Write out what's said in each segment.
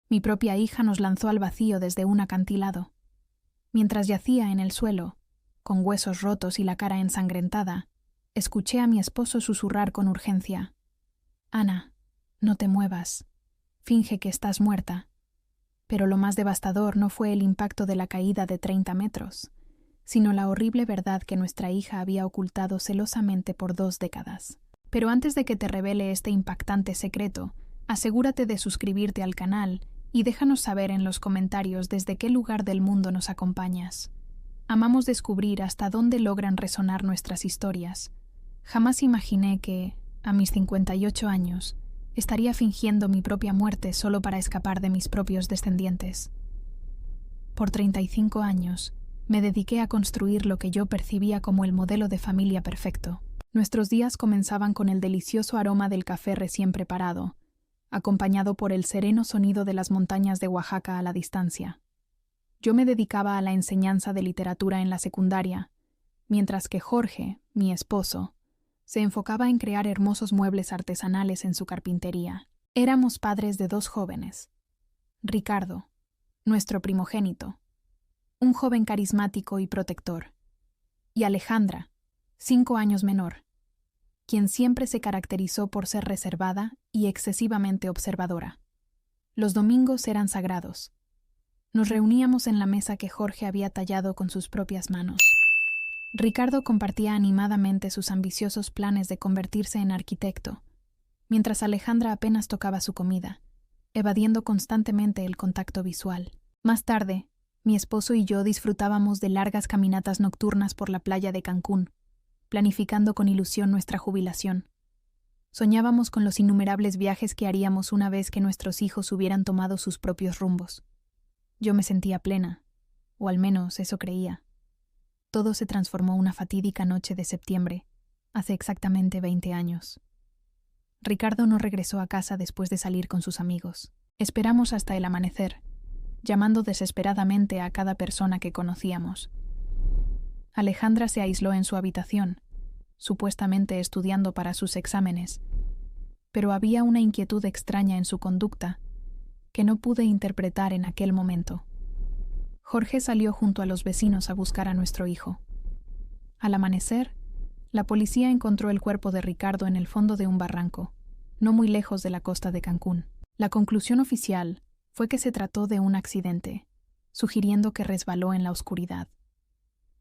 Mi propia hija nos lanzó al vacío desde un acantilado. Mientras yacía en el suelo, con huesos rotos y la cara ensangrentada, escuché a mi esposo susurrar con urgencia: «Ana, no te muevas. Finge que estás muerta». Pero lo más devastador no fue el impacto de la caída de 30 metros, sino la horrible verdad que nuestra hija había ocultado celosamente por 2 décadas. Pero antes de que te revele este impactante secreto, asegúrate de suscribirte al canal y déjanos saber en los comentarios desde qué lugar del mundo nos acompañas. Amamos descubrir hasta dónde logran resonar nuestras historias. Jamás imaginé que, a mis 58 años, estaría fingiendo mi propia muerte solo para escapar de mis propios descendientes. Por 35 años, me dediqué a construir lo que yo percibía como el modelo de familia perfecto. Nuestros días comenzaban con el delicioso aroma del café recién preparado, acompañado por el sereno sonido de las montañas de Oaxaca a la distancia. Yo me dedicaba a la enseñanza de literatura en la secundaria, mientras que Jorge, mi esposo, se enfocaba en crear hermosos muebles artesanales en su carpintería. Éramos padres de 2 jóvenes. Ricardo, nuestro primogénito, un joven carismático y protector, y Alejandra, 5 años menor, quien siempre se caracterizó por ser reservada y excesivamente observadora. Los domingos eran sagrados. Nos reuníamos en la mesa que Jorge había tallado con sus propias manos. Ricardo compartía animadamente sus ambiciosos planes de convertirse en arquitecto, mientras Alejandra apenas tocaba su comida, evadiendo constantemente el contacto visual. Más tarde, mi esposo y yo disfrutábamos de largas caminatas nocturnas por la playa de Cancún, planificando con ilusión nuestra jubilación. Soñábamos con los innumerables viajes que haríamos una vez que nuestros hijos hubieran tomado sus propios rumbos. Yo me sentía plena, o al menos eso creía. Todo se transformó una fatídica noche de septiembre, hace exactamente 20 años. Ricardo no regresó a casa después de salir con sus amigos. Esperamos hasta el amanecer, llamando desesperadamente a cada persona que conocíamos. Alejandra se aisló en su habitación, supuestamente estudiando para sus exámenes, pero había una inquietud extraña en su conducta que no pude interpretar en aquel momento. Jorge salió junto a los vecinos a buscar a nuestro hijo. Al amanecer, la policía encontró el cuerpo de Ricardo en el fondo de un barranco, no muy lejos de la costa de Cancún. La conclusión oficial fue que se trató de un accidente, sugiriendo que resbaló en la oscuridad.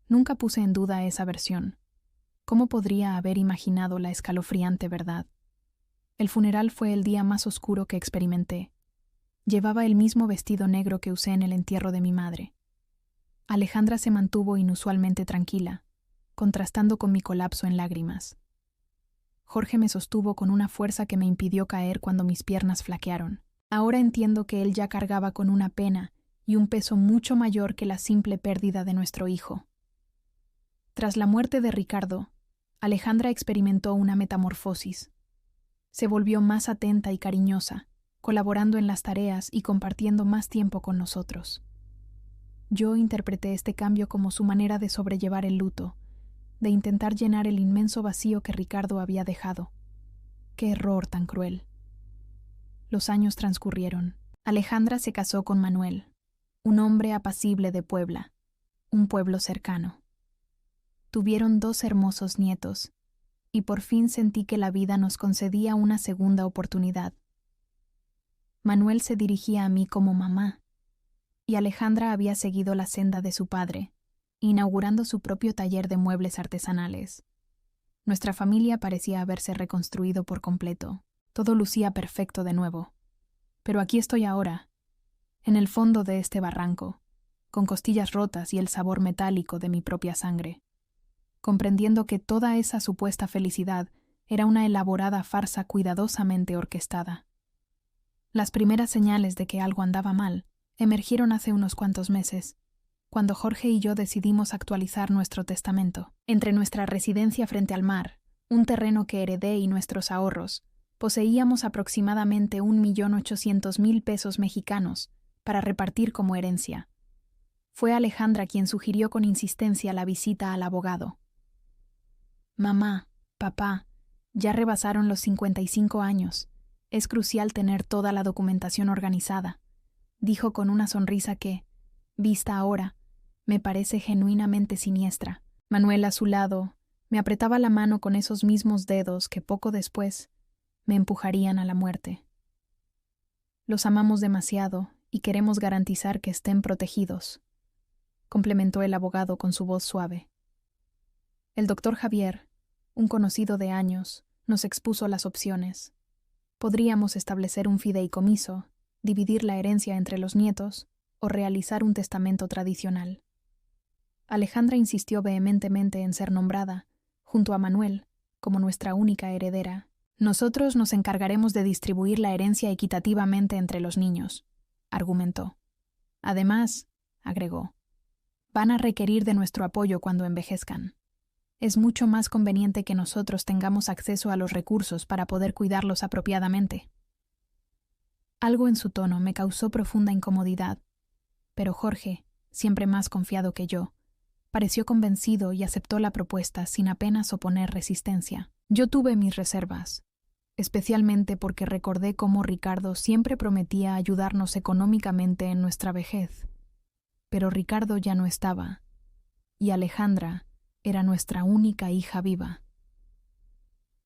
Nunca puse en duda esa versión. ¿Cómo podría haber imaginado la escalofriante verdad? El funeral fue el día más oscuro que experimenté. Llevaba el mismo vestido negro que usé en el entierro de mi madre. Alejandra se mantuvo inusualmente tranquila, contrastando con mi colapso en lágrimas. Jorge me sostuvo con una fuerza que me impidió caer cuando mis piernas flaquearon. Ahora entiendo que él ya cargaba con una pena y un peso mucho mayor que la simple pérdida de nuestro hijo. Tras la muerte de Ricardo, Alejandra experimentó una metamorfosis. Se volvió más atenta y cariñosa, colaborando en las tareas y compartiendo más tiempo con nosotros. Yo interpreté este cambio como su manera de sobrellevar el luto, de intentar llenar el inmenso vacío que Ricardo había dejado. ¡Qué error tan cruel! Los años transcurrieron. Alejandra se casó con Manuel, un hombre apacible de Puebla, un pueblo cercano. Tuvieron 2 hermosos nietos, y por fin sentí que la vida nos concedía una segunda oportunidad. Manuel se dirigía a mí como mamá, y Alejandra había seguido la senda de su padre, inaugurando su propio taller de muebles artesanales. Nuestra familia parecía haberse reconstruido por completo. Todo lucía perfecto de nuevo. Pero aquí estoy ahora, en el fondo de este barranco, con costillas rotas y el sabor metálico de mi propia sangre, comprendiendo que toda esa supuesta felicidad era una elaborada farsa cuidadosamente orquestada. Las primeras señales de que algo andaba mal emergieron hace unos cuantos meses, cuando Jorge y yo decidimos actualizar nuestro testamento. Entre nuestra residencia frente al mar, un terreno que heredé y nuestros ahorros, poseíamos aproximadamente 1.800.000 pesos mexicanos para repartir como herencia. Fue Alejandra quien sugirió con insistencia la visita al abogado. Mamá, papá, ya rebasaron los 55 años. Es crucial tener toda la documentación organizada. dijo con una sonrisa que, vista ahora, me parece genuinamente siniestra. Manuel, a su lado, me apretaba la mano con esos mismos dedos que poco después me empujarían a la muerte. Los amamos demasiado y queremos garantizar que estén protegidos, complementó el abogado con su voz suave. El doctor Javier, un conocido de años, nos expuso las opciones. Podríamos establecer un fideicomiso, dividir la herencia entre los nietos o realizar un testamento tradicional. Alejandra insistió vehementemente en ser nombrada, junto a Manuel, como nuestra única heredera. Nosotros nos encargaremos de distribuir la herencia equitativamente entre los niños, argumentó. Además, agregó, van a requerir de nuestro apoyo cuando envejezcan. Es mucho más conveniente que nosotros tengamos acceso a los recursos para poder cuidarlos apropiadamente. Algo en su tono me causó profunda incomodidad, pero Jorge, siempre más confiado que yo, pareció convencido y aceptó la propuesta sin apenas oponer resistencia. Yo tuve mis reservas, especialmente porque recordé cómo Ricardo siempre prometía ayudarnos económicamente en nuestra vejez. Pero Ricardo ya no estaba, y Alejandra era nuestra única hija viva.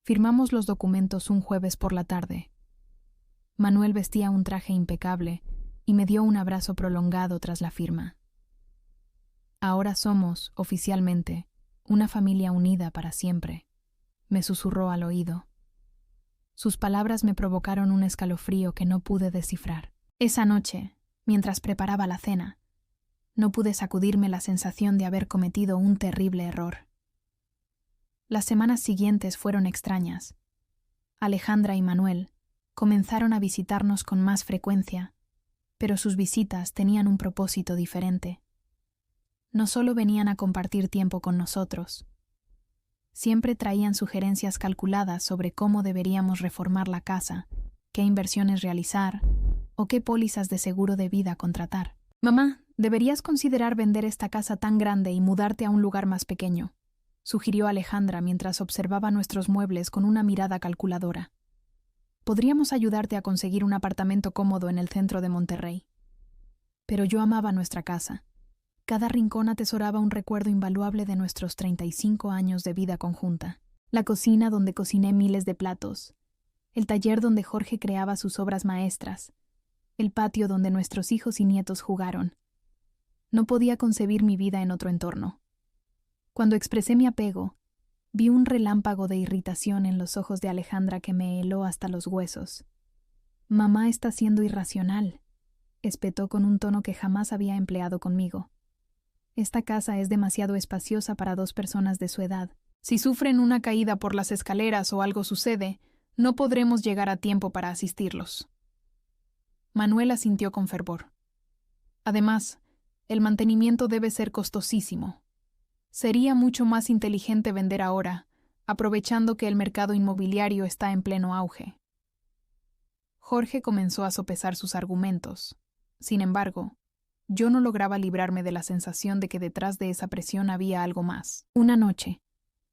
Firmamos los documentos un jueves por la tarde. Manuel vestía un traje impecable y me dio un abrazo prolongado tras la firma. Ahora somos, oficialmente, una familia unida para siempre, me susurró al oído. Sus palabras me provocaron un escalofrío que no pude descifrar. Esa noche, mientras preparaba la cena, no pude sacudirme la sensación de haber cometido un terrible error. Las semanas siguientes fueron extrañas. Alejandra y Manuel comenzaron a visitarnos con más frecuencia, pero sus visitas tenían un propósito diferente. No solo venían a compartir tiempo con nosotros, siempre traían sugerencias calculadas sobre cómo deberíamos reformar la casa, qué inversiones realizar o qué pólizas de seguro de vida contratar. Mamá, deberías considerar vender esta casa tan grande y mudarte a un lugar más pequeño, sugirió Alejandra mientras observaba nuestros muebles con una mirada calculadora. Podríamos ayudarte a conseguir un apartamento cómodo en el centro de Monterrey. Pero yo amaba nuestra casa. Cada rincón atesoraba un recuerdo invaluable de nuestros 35 años de vida conjunta. La cocina donde cociné miles de platos, el taller donde Jorge creaba sus obras maestras, el patio donde nuestros hijos y nietos jugaron. No podía concebir mi vida en otro entorno. Cuando expresé mi apego, vi un relámpago de irritación en los ojos de Alejandra que me heló hasta los huesos. Mamá está siendo irracional, espetó con un tono que jamás había empleado conmigo. Esta casa es demasiado espaciosa para 2 personas de su edad. Si sufren una caída por las escaleras o algo sucede, no podremos llegar a tiempo para asistirlos. Manuel asintió con fervor. Además, el mantenimiento debe ser costosísimo. Sería mucho más inteligente vender ahora, aprovechando que el mercado inmobiliario está en pleno auge. Jorge comenzó a sopesar sus argumentos. Sin embargo, yo no lograba librarme de la sensación de que detrás de esa presión había algo más. Una noche,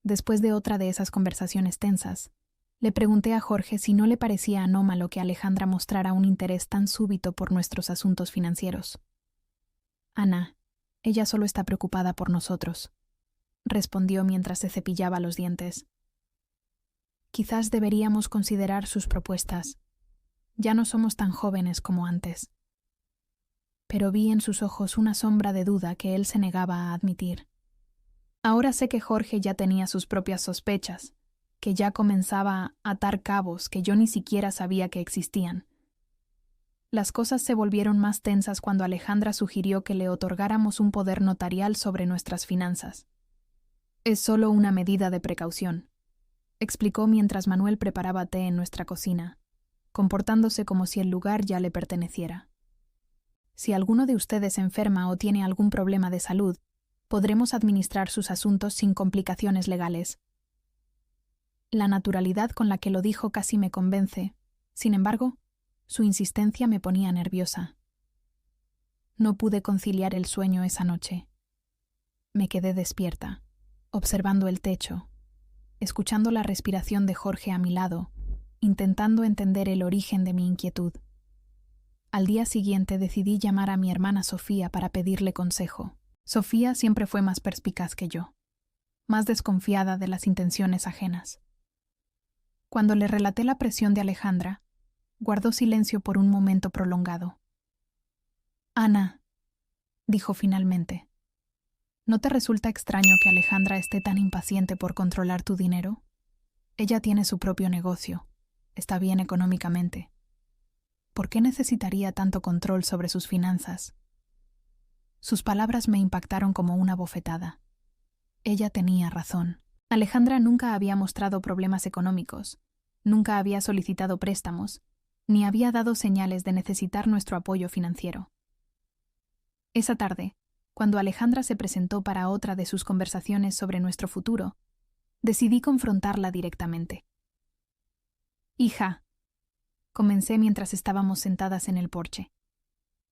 después de otra de esas conversaciones tensas, le pregunté a Jorge si no le parecía anómalo que Alejandra mostrara un interés tan súbito por nuestros asuntos financieros. Ana, ella solo está preocupada por nosotros, respondió mientras se cepillaba los dientes. Quizás deberíamos considerar sus propuestas. Ya no somos tan jóvenes como antes. Pero vi en sus ojos una sombra de duda que él se negaba a admitir. Ahora sé que Jorge ya tenía sus propias sospechas, que ya comenzaba a atar cabos que yo ni siquiera sabía que existían. Las cosas se volvieron más tensas cuando Alejandra sugirió que le otorgáramos un poder notarial sobre nuestras finanzas. Es solo una medida de precaución, explicó mientras Manuel preparaba té en nuestra cocina, comportándose como si el lugar ya le perteneciera. Si alguno de ustedes enferma o tiene algún problema de salud, podremos administrar sus asuntos sin complicaciones legales. La naturalidad con la que lo dijo casi me convence. Sin embargo, su insistencia me ponía nerviosa. No pude conciliar el sueño esa noche. Me quedé despierta, observando el techo, escuchando la respiración de Jorge a mi lado, intentando entender el origen de mi inquietud. Al día siguiente decidí llamar a mi hermana Sofía para pedirle consejo. Sofía siempre fue más perspicaz que yo, más desconfiada de las intenciones ajenas. Cuando le relaté la presión de Alejandra, guardó silencio por un momento prolongado. «Ana», dijo finalmente, ¿no te resulta extraño que Alejandra esté tan impaciente por controlar tu dinero? Ella tiene su propio negocio, está bien económicamente. ¿Por qué necesitaría tanto control sobre sus finanzas? Sus palabras me impactaron como una bofetada. Ella tenía razón. Alejandra nunca había mostrado problemas económicos, nunca había solicitado préstamos, ni había dado señales de necesitar nuestro apoyo financiero. Esa tarde, cuando Alejandra se presentó para otra de sus conversaciones sobre nuestro futuro, decidí confrontarla directamente. «Hija», comencé mientras estábamos sentadas en el porche,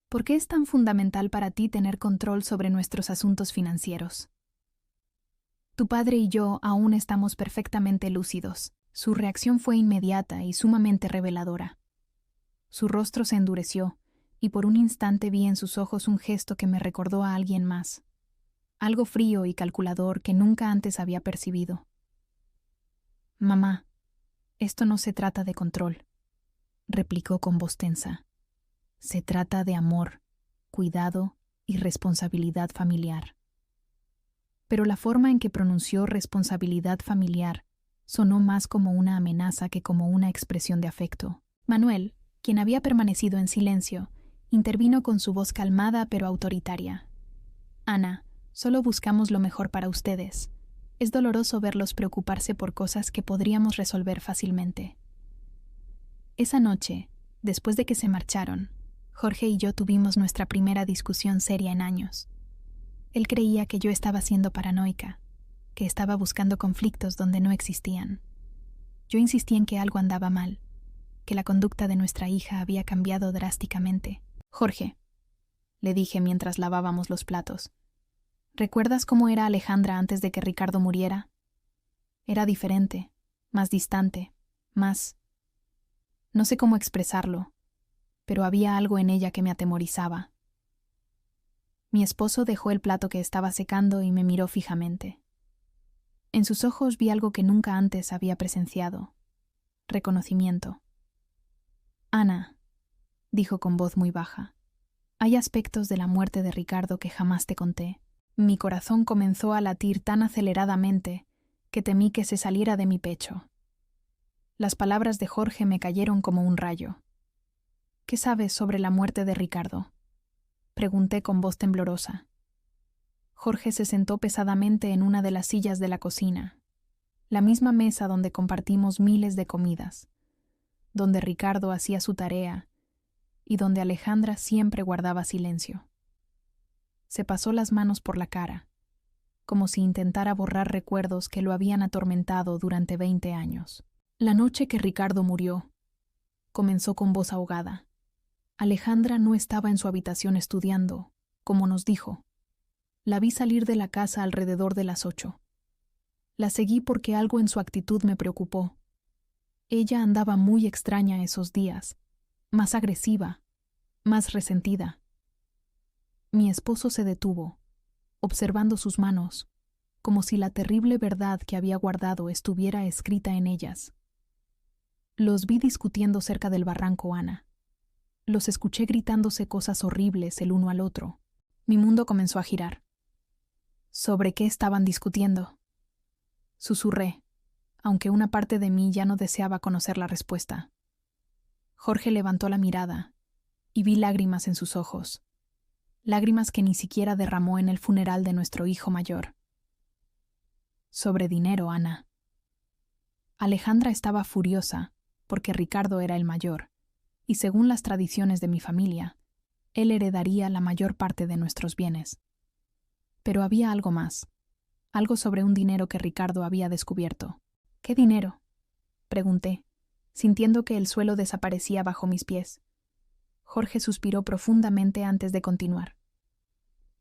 ¿por qué es tan fundamental para ti tener control sobre nuestros asuntos financieros? Tu padre y yo aún estamos perfectamente lúcidos. Su reacción fue inmediata y sumamente reveladora. Su rostro se endureció, y por un instante vi en sus ojos un gesto que me recordó a alguien más, algo frío y calculador que nunca antes había percibido. «Mamá, esto no se trata de control», replicó con voz tensa. «Se trata de amor, cuidado y responsabilidad familiar». Pero la forma en que pronunció responsabilidad familiar sonó más como una amenaza que como una expresión de afecto. Manuel, quien había permanecido en silencio, intervino con su voz calmada pero autoritaria. «Ana, solo buscamos lo mejor para ustedes. Es doloroso verlos preocuparse por cosas que podríamos resolver fácilmente». Esa noche, después de que se marcharon, Jorge y yo tuvimos nuestra primera discusión seria en años. Él creía que yo estaba siendo paranoica, que estaba buscando conflictos donde no existían. Yo insistí en que algo andaba mal, que la conducta de nuestra hija había cambiado drásticamente. «Jorge», le dije mientras lavábamos los platos, ¿recuerdas cómo era Alejandra antes de que Ricardo muriera? Era diferente, más distante, más... No sé cómo expresarlo, pero había algo en ella que me atemorizaba. Mi esposo dejó el plato que estaba secando y me miró fijamente. En sus ojos vi algo que nunca antes había presenciado: reconocimiento. «Ana», dijo con voz muy baja, «hay aspectos de la muerte de Ricardo que jamás te conté». Mi corazón comenzó a latir tan aceleradamente que temí que se saliera de mi pecho. Las palabras de Jorge me cayeron como un rayo. «¿Qué sabes sobre la muerte de Ricardo?», pregunté con voz temblorosa. Jorge se sentó pesadamente en una de las sillas de la cocina, la misma mesa donde compartimos miles de comidas, donde Ricardo hacía su tarea y donde Alejandra siempre guardaba silencio. Se pasó las manos por la cara, como si intentara borrar recuerdos que lo habían atormentado durante 20 años. «La noche que Ricardo murió», comenzó con voz ahogada, «Alejandra no estaba en su habitación estudiando, como nos dijo. La vi salir de la casa alrededor de las 8. La seguí porque algo en su actitud me preocupó. Ella andaba muy extraña esos días, más agresiva, más resentida». Mi esposo se detuvo, observando sus manos, como si la terrible verdad que había guardado estuviera escrita en ellas. «Los vi discutiendo cerca del barranco, Ana. Los escuché gritándose cosas horribles el uno al otro». Mi mundo comenzó a girar. «¿Sobre qué estaban discutiendo?», susurré, aunque una parte de mí ya no deseaba conocer la respuesta. Jorge levantó la mirada y vi lágrimas en sus ojos, lágrimas que ni siquiera derramó en el funeral de nuestro hijo mayor. «Sobre dinero, Ana». Alejandra estaba furiosa porque Ricardo era el mayor, y según las tradiciones de mi familia, él heredaría la mayor parte de nuestros bienes. Pero había algo más, algo sobre un dinero que Ricardo había descubierto. «¿Qué dinero?», pregunté, sintiendo que el suelo desaparecía bajo mis pies. Jorge suspiró profundamente antes de continuar.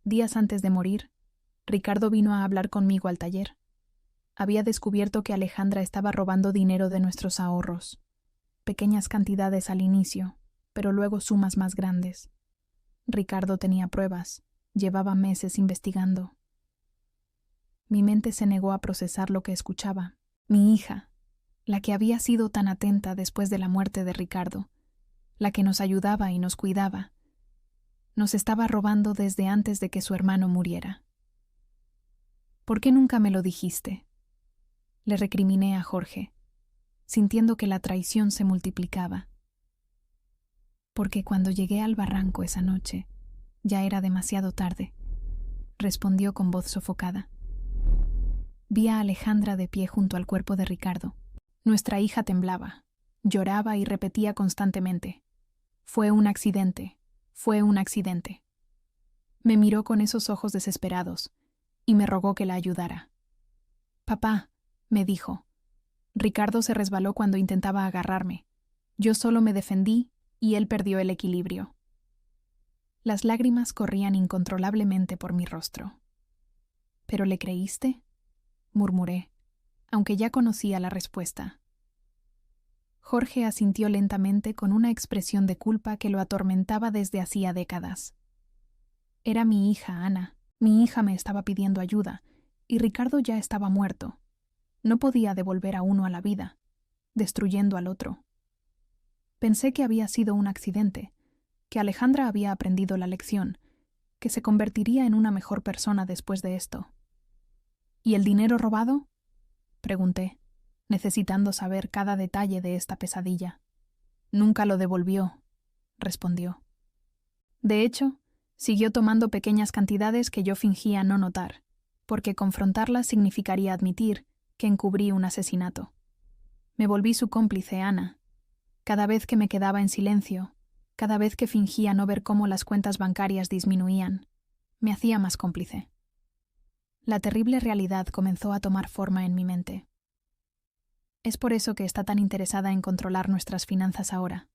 «Días antes de morir, Ricardo vino a hablar conmigo al taller. Había descubierto que Alejandra estaba robando dinero de nuestros ahorros, pequeñas cantidades al inicio, pero luego sumas más grandes. Ricardo tenía pruebas, llevaba meses investigando. Mi mente se negó a procesar lo que escuchaba. Mi hija, la que había sido tan atenta después de la muerte de Ricardo, la que nos ayudaba y nos cuidaba, nos estaba robando desde antes de que su hermano muriera. ¿Por qué nunca me lo dijiste?, le recriminé a Jorge, sintiendo que la traición se multiplicaba. Porque cuando llegué al barranco esa noche, ya era demasiado tarde, respondió con voz sofocada. Vi a Alejandra de pie junto al cuerpo de Ricardo. Nuestra hija temblaba, lloraba y repetía constantemente: «Fue un accidente, fue un accidente». Me miró con esos ojos desesperados y me rogó que la ayudara. «Papá», me dijo, «Ricardo se resbaló cuando intentaba agarrarme. Yo solo me defendí y él perdió el equilibrio». Las lágrimas corrían incontrolablemente por mi rostro. «¿Pero le creíste?», murmuré, aunque ya conocía la respuesta. Jorge asintió lentamente con una expresión de culpa que lo atormentaba desde hacía décadas. Era mi hija, Ana. Mi hija me estaba pidiendo ayuda, y Ricardo ya estaba muerto. No podía devolver a uno a la vida, destruyendo al otro. Pensé que había sido un accidente, que Alejandra había aprendido la lección, que se convertiría en una mejor persona después de esto. ¿Y el dinero robado?, pregunté, necesitando saber cada detalle de esta pesadilla. «Nunca lo devolvió», respondió. De hecho, siguió tomando pequeñas cantidades que yo fingía no notar, porque confrontarlas significaría admitir que encubrí un asesinato. Me volví su cómplice, Ana. Cada vez que me quedaba en silencio, cada vez que fingía no ver cómo las cuentas bancarias disminuían, me hacía más cómplice. La terrible realidad comenzó a tomar forma en mi mente. «Es por eso que está tan interesada en controlar nuestras finanzas ahora»,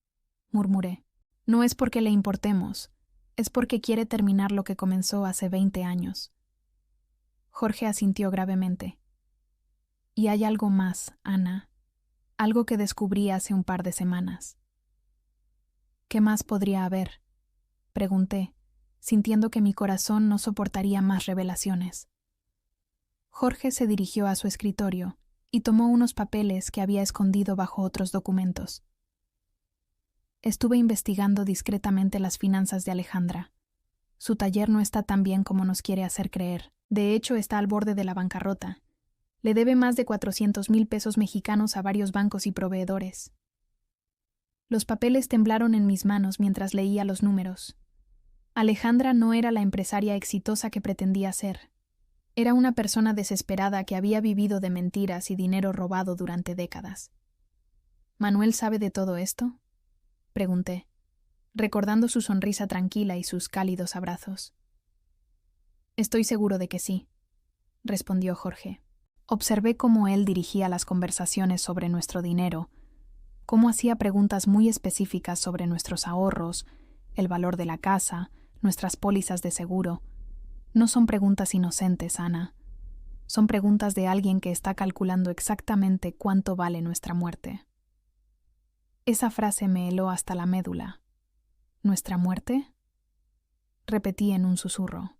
murmuré. «No es porque le importemos, es porque quiere terminar lo que comenzó hace 20 años». Jorge asintió gravemente. «Y hay algo más, Ana, algo que descubrí hace un par de semanas». «¿Qué más podría haber?», pregunté, sintiendo que mi corazón no soportaría más revelaciones. Jorge se dirigió a su escritorio y tomó unos papeles que había escondido bajo otros documentos. Estuve investigando discretamente las finanzas de Alejandra. Su taller no está tan bien como nos quiere hacer creer. De hecho, está al borde de la bancarrota. Le debe más de 400,000 pesos mexicanos a varios bancos y proveedores. Los papeles temblaron en mis manos mientras leía los números. Alejandra no era la empresaria exitosa que pretendía ser. Era una persona desesperada que había vivido de mentiras y dinero robado durante décadas. ¿Manuel sabe de todo esto?, pregunté, recordando su sonrisa tranquila y sus cálidos abrazos. «Estoy seguro de que sí», respondió Jorge. Observé cómo él dirigía las conversaciones sobre nuestro dinero, cómo hacía preguntas muy específicas sobre nuestros ahorros, el valor de la casa, nuestras pólizas de seguro. No son preguntas inocentes, Ana. Son preguntas de alguien que está calculando exactamente cuánto vale nuestra muerte. Esa frase me heló hasta la médula. ¿Nuestra muerte?, repetí en un susurro.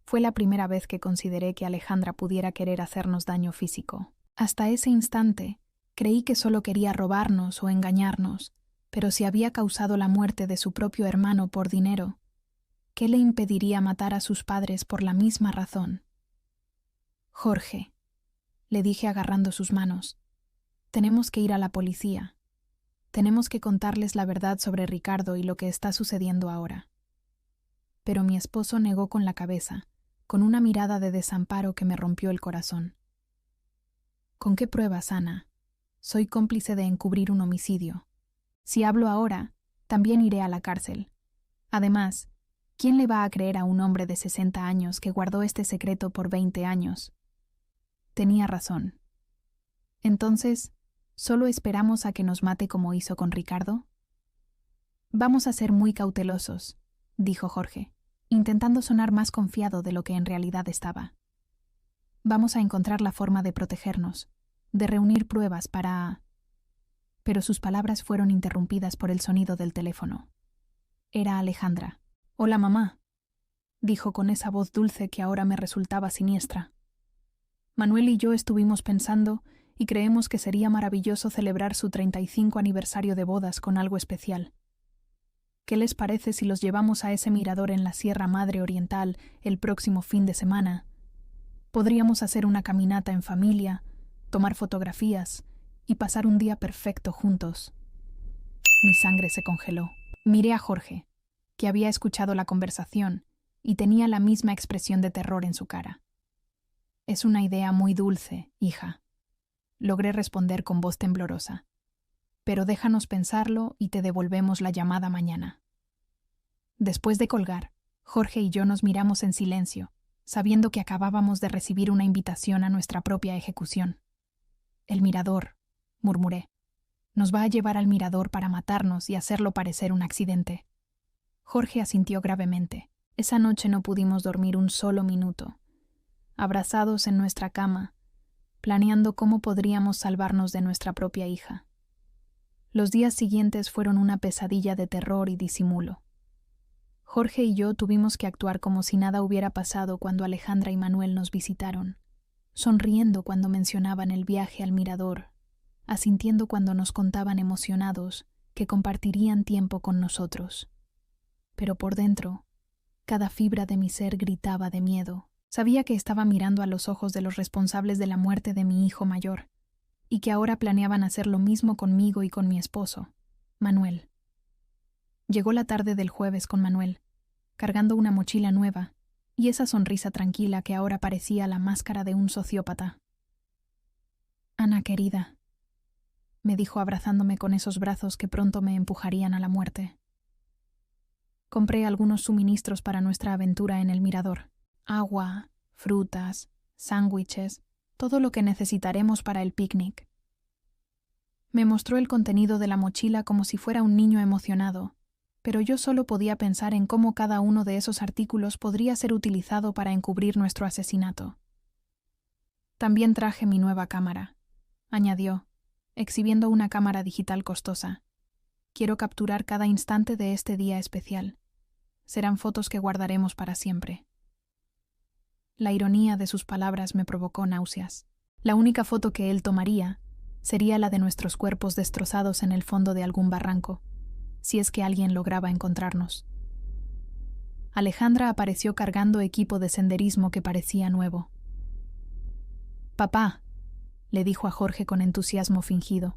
Fue la primera vez que consideré que Alejandra pudiera querer hacernos daño físico. Hasta ese instante, creí que solo quería robarnos o engañarnos, pero si había causado la muerte de su propio hermano por dinero, ¿qué le impediría matar a sus padres por la misma razón? «Jorge», le dije agarrando sus manos, «tenemos que ir a la policía. Tenemos que contarles la verdad sobre Ricardo y lo que está sucediendo ahora». Pero mi esposo negó con la cabeza, con una mirada de desamparo que me rompió el corazón. «¿Con qué pruebas, Ana? Soy cómplice de encubrir un homicidio. Si hablo ahora, también iré a la cárcel. Además, ¿quién le va a creer a un hombre de 60 años que guardó este secreto por 20 años? Tenía razón. Entonces, ¿solo esperamos a que nos mate como hizo con Ricardo? Vamos a ser muy cautelosos, dijo Jorge, intentando sonar más confiado de lo que en realidad estaba. Vamos a encontrar la forma de protegernos, de reunir pruebas para... pero sus palabras fueron interrumpidas por el sonido del teléfono. Era Alejandra. «Hola, mamá», dijo con esa voz dulce que ahora me resultaba siniestra. «Manuel y yo estuvimos pensando y creemos que sería maravilloso celebrar su 35 aniversario de bodas con algo especial. ¿Qué les parece si los llevamos a ese mirador en la Sierra Madre Oriental el próximo fin de semana? Podríamos hacer una caminata en familia, tomar fotografías y pasar un día perfecto juntos». Mi sangre se congeló. Miré a Jorge, que había escuchado la conversación y tenía la misma expresión de terror en su cara. «Es una idea muy dulce, hija», logré responder con voz temblorosa. «Pero déjanos pensarlo y te devolvemos la llamada mañana». Después de colgar, Jorge y yo nos miramos en silencio, sabiendo que acabábamos de recibir una invitación a nuestra propia ejecución. «El mirador», murmuré. «Nos va a llevar al mirador para matarnos y hacerlo parecer un accidente». Jorge asintió gravemente. Esa noche no pudimos dormir un solo minuto, abrazados en nuestra cama, planeando cómo podríamos salvarnos de nuestra propia hija. Los días siguientes fueron una pesadilla de terror y disimulo. Jorge y yo tuvimos que actuar como si nada hubiera pasado cuando Alejandra y Manuel nos visitaron, sonriendo cuando mencionaban el viaje al mirador, asintiendo cuando nos contaban emocionados que compartirían tiempo con nosotros. Pero por dentro, cada fibra de mi ser gritaba de miedo. Sabía que estaba mirando a los ojos de los responsables de la muerte de mi hijo mayor, y que ahora planeaban hacer lo mismo conmigo y con mi esposo, Manuel. Llegó la tarde del jueves con Manuel, cargando una mochila nueva, y esa sonrisa tranquila que ahora parecía la máscara de un sociópata. «Ana, querida», me dijo abrazándome con esos brazos que pronto me empujarían a la muerte. «Compré algunos suministros para nuestra aventura en el mirador. Agua, frutas, sándwiches, todo lo que necesitaremos para el picnic». Me mostró el contenido de la mochila como si fuera un niño emocionado, pero yo solo podía pensar en cómo cada uno de esos artículos podría ser utilizado para encubrir nuestro asesinato. «También traje mi nueva cámara», añadió, exhibiendo una cámara digital costosa. «Quiero capturar cada instante de este día especial. Serán fotos que guardaremos para siempre». La ironía de sus palabras me provocó náuseas. La única foto que él tomaría sería la de nuestros cuerpos destrozados en el fondo de algún barranco, si es que alguien lograba encontrarnos. Alejandra apareció cargando equipo de senderismo que parecía nuevo. «Papá», le dijo a Jorge con entusiasmo fingido,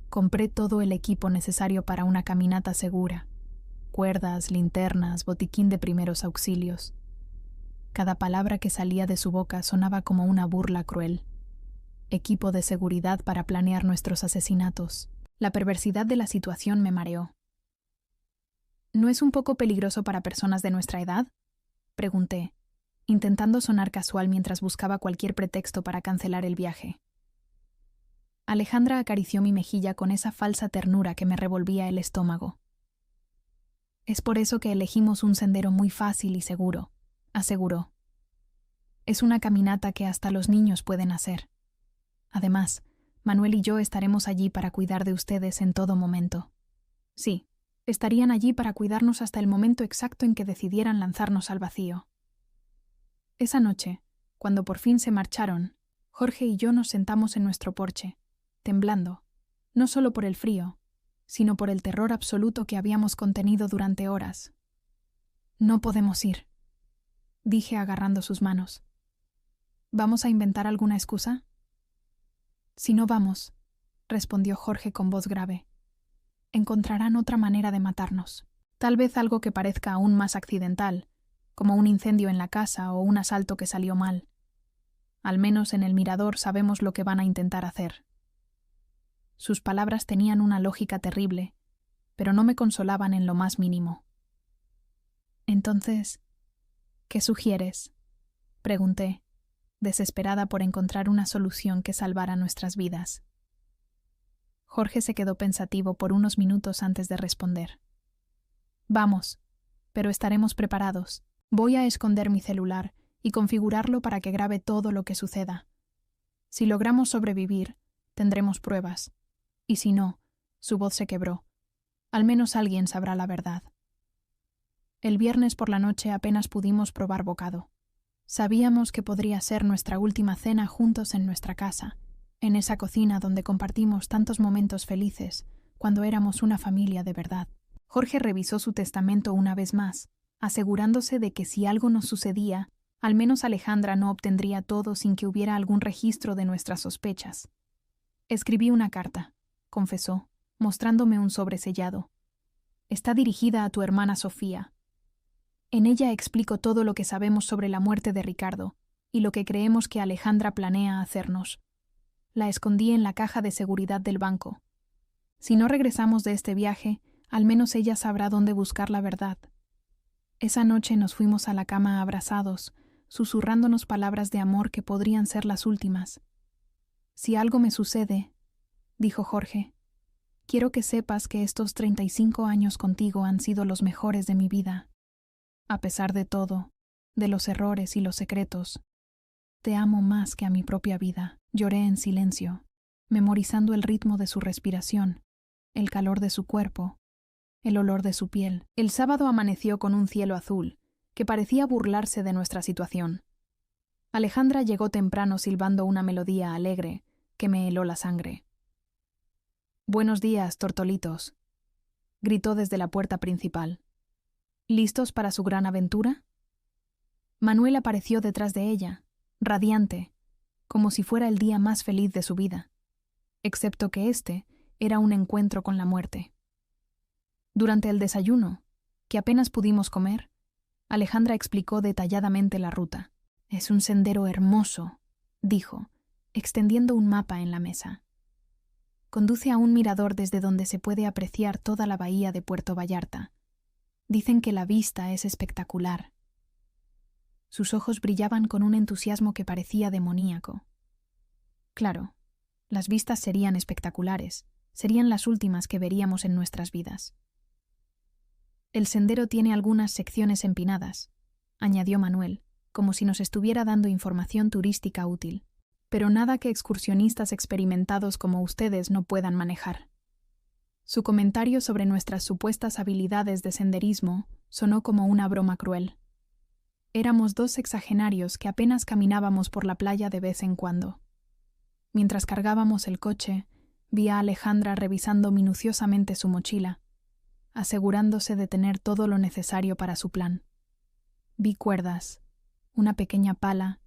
«compré todo el equipo necesario para una caminata segura. Cuerdas, linternas, botiquín de primeros auxilios». Cada palabra que salía de su boca sonaba como una burla cruel. Equipo de seguridad para planear nuestros asesinatos. La perversidad de la situación me mareó. «¿No es un poco peligroso para personas de nuestra edad?», pregunté, intentando sonar casual mientras buscaba cualquier pretexto para cancelar el viaje. Alejandra acarició mi mejilla con esa falsa ternura que me revolvía el estómago. «Es por eso que elegimos un sendero muy fácil y seguro», aseguró. «Es una caminata que hasta los niños pueden hacer. Además, Manuel y yo estaremos allí para cuidar de ustedes en todo momento». Sí, estarían allí para cuidarnos hasta el momento exacto en que decidieran lanzarnos al vacío. Esa noche, cuando por fin se marcharon, Jorge y yo nos sentamos en nuestro porche, temblando, no solo por el frío, sino por el terror absoluto que habíamos contenido durante horas. «No podemos ir», dije agarrando sus manos. «¿Vamos a inventar alguna excusa?» «Si no vamos», respondió Jorge con voz grave, «encontrarán otra manera de matarnos. Tal vez algo que parezca aún más accidental, como un incendio en la casa o un asalto que salió mal. Al menos en el mirador sabemos lo que van a intentar hacer». Sus palabras tenían una lógica terrible, pero no me consolaban en lo más mínimo. «Entonces, ¿qué sugieres?», pregunté, desesperada por encontrar una solución que salvara nuestras vidas. Jorge se quedó pensativo por unos minutos antes de responder. «Vamos, pero estaremos preparados. Voy a esconder mi celular y configurarlo para que grabe todo lo que suceda. Si logramos sobrevivir, tendremos pruebas. Y si no, su voz se quebró. Al menos alguien sabrá la verdad. El viernes por la noche apenas pudimos probar bocado. Sabíamos que podría ser nuestra última cena juntos en nuestra casa, en esa cocina donde compartimos tantos momentos felices, cuando éramos una familia de verdad. Jorge revisó su testamento una vez más, asegurándose de que si algo nos sucedía, al menos Alejandra no obtendría todo sin que hubiera algún registro de nuestras sospechas. Escribí una carta, confesó, mostrándome un sobre sellado. Está dirigida a tu hermana Sofía. En ella explico todo lo que sabemos sobre la muerte de Ricardo y lo que creemos que Alejandra planea hacernos. La escondí en la caja de seguridad del banco. Si no regresamos de este viaje, al menos ella sabrá dónde buscar la verdad. Esa noche nos fuimos a la cama abrazados, susurrándonos palabras de amor que podrían ser las últimas. Si algo me sucede, dijo Jorge, quiero que sepas que estos 35 años contigo han sido los mejores de mi vida. A pesar de todo, de los errores y los secretos, te amo más que a mi propia vida. Lloré en silencio, memorizando el ritmo de su respiración, el calor de su cuerpo, el olor de su piel. El sábado amaneció con un cielo azul, que parecía burlarse de nuestra situación. Alejandra llegó temprano silbando una melodía alegre que me heló la sangre. «Buenos días, tortolitos», gritó desde la puerta principal. ¿Listos para su gran aventura? Manuel apareció detrás de ella, radiante, como si fuera el día más feliz de su vida, excepto que este era un encuentro con la muerte. Durante el desayuno, que apenas pudimos comer, Alejandra explicó detalladamente la ruta. «Es un sendero hermoso», dijo, extendiendo un mapa en la mesa. «Conduce a un mirador desde donde se puede apreciar toda la bahía de Puerto Vallarta. Dicen que la vista es espectacular». Sus ojos brillaban con un entusiasmo que parecía demoníaco. Claro, las vistas serían espectaculares, serían las últimas que veríamos en nuestras vidas. «El sendero tiene algunas secciones empinadas», añadió Manuel, como si nos estuviera dando información turística útil, «pero nada que excursionistas experimentados como ustedes no puedan manejar». Su comentario sobre nuestras supuestas habilidades de senderismo sonó como una broma cruel. Éramos dos sexagenarios que apenas caminábamos por la playa de vez en cuando. Mientras cargábamos el coche, vi a Alejandra revisando minuciosamente su mochila, asegurándose de tener todo lo necesario para su plan. Vi cuerdas, una pequeña pala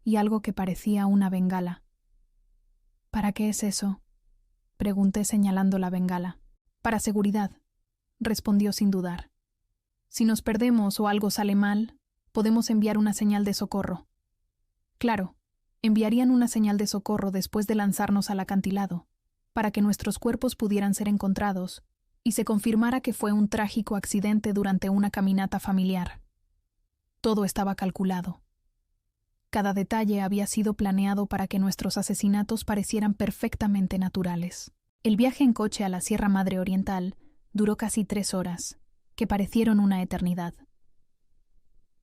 y algo que parecía una bengala. «¿Para qué es eso?», pregunté señalando la bengala. «Para seguridad», respondió sin dudar. «Si nos perdemos o algo sale mal, podemos enviar una señal de socorro». Claro, enviarían una señal de socorro después de lanzarnos al acantilado, para que nuestros cuerpos pudieran ser encontrados y se confirmara que fue un trágico accidente durante una caminata familiar. Todo estaba calculado. Cada detalle había sido planeado para que nuestros asesinatos parecieran perfectamente naturales. El viaje en coche a la Sierra Madre Oriental duró casi 3 horas, que parecieron una eternidad.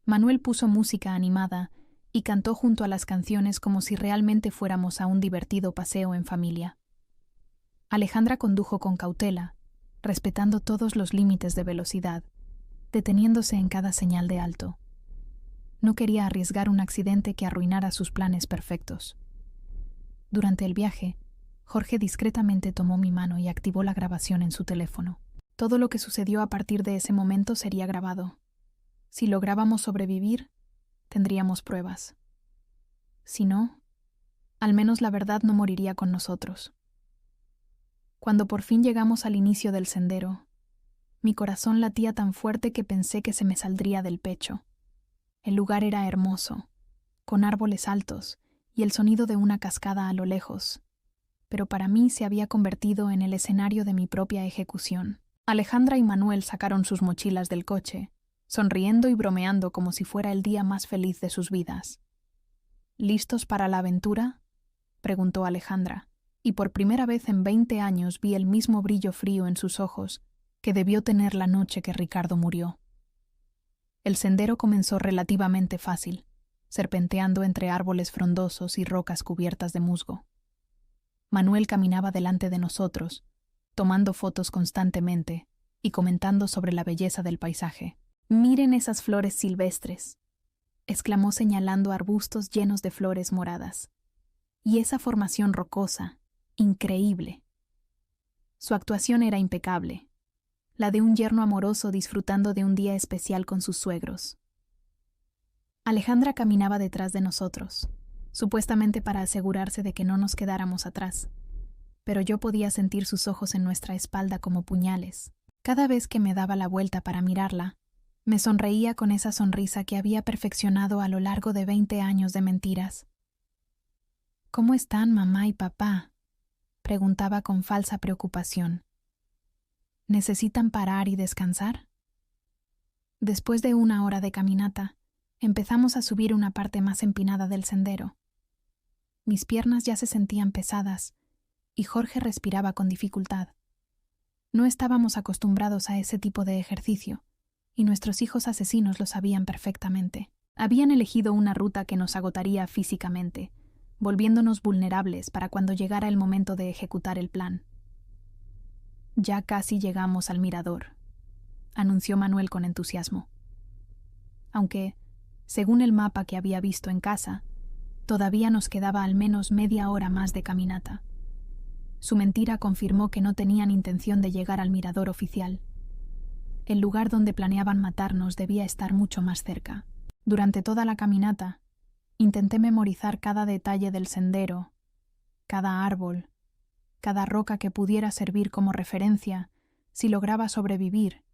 Manuel puso música animada y cantó junto a las canciones como si realmente fuéramos a un divertido paseo en familia. Alejandra condujo con cautela, respetando todos los límites de velocidad, deteniéndose en cada señal de alto. No quería arriesgar un accidente que arruinara sus planes perfectos. Durante el viaje, Jorge discretamente tomó mi mano y activó la grabación en su teléfono. Todo lo que sucedió a partir de ese momento sería grabado. Si lográbamos sobrevivir, tendríamos pruebas. Si no, al menos la verdad no moriría con nosotros. Cuando por fin llegamos al inicio del sendero, mi corazón latía tan fuerte que pensé que se me saldría del pecho. El lugar era hermoso, con árboles altos y el sonido de una cascada a lo lejos, pero para mí se había convertido en el escenario de mi propia ejecución. Alejandra y Manuel sacaron sus mochilas del coche, sonriendo y bromeando como si fuera el día más feliz de sus vidas. «¿Listos para la aventura?», preguntó Alejandra, y por primera vez en 20 años vi el mismo brillo frío en sus ojos que debió tener la noche que Ricardo murió. El sendero comenzó relativamente fácil, serpenteando entre árboles frondosos y rocas cubiertas de musgo. Manuel caminaba delante de nosotros, tomando fotos constantemente y comentando sobre la belleza del paisaje. «Miren esas flores silvestres», exclamó señalando arbustos llenos de flores moradas. «Y esa formación rocosa, increíble». Su actuación era impecable, la de un yerno amoroso disfrutando de un día especial con sus suegros. Alejandra caminaba detrás de nosotros, supuestamente para asegurarse de que no nos quedáramos atrás, pero yo podía sentir sus ojos en nuestra espalda como puñales. Cada vez que me daba la vuelta para mirarla, me sonreía con esa sonrisa que había perfeccionado a lo largo de 20 años de mentiras. «¿Cómo están mamá y papá?», preguntaba con falsa preocupación. «¿Necesitan parar y descansar?». Después de 1 hora de caminata, empezamos a subir una parte más empinada del sendero. Mis piernas ya se sentían pesadas y Jorge respiraba con dificultad. No estábamos acostumbrados a ese tipo de ejercicio, y nuestros hijos asesinos lo sabían perfectamente. Habían elegido una ruta que nos agotaría físicamente, volviéndonos vulnerables para cuando llegara el momento de ejecutar el plan. «Ya casi llegamos al mirador», anunció Manuel con entusiasmo. Aunque, según el mapa que había visto en casa, todavía nos quedaba al menos media hora más de caminata. Su mentira confirmó que no tenían intención de llegar al mirador oficial. El lugar donde planeaban matarnos debía estar mucho más cerca. Durante toda la caminata, intenté memorizar cada detalle del sendero, cada árbol, cada roca que pudiera servir como referencia si lograba sobrevivir,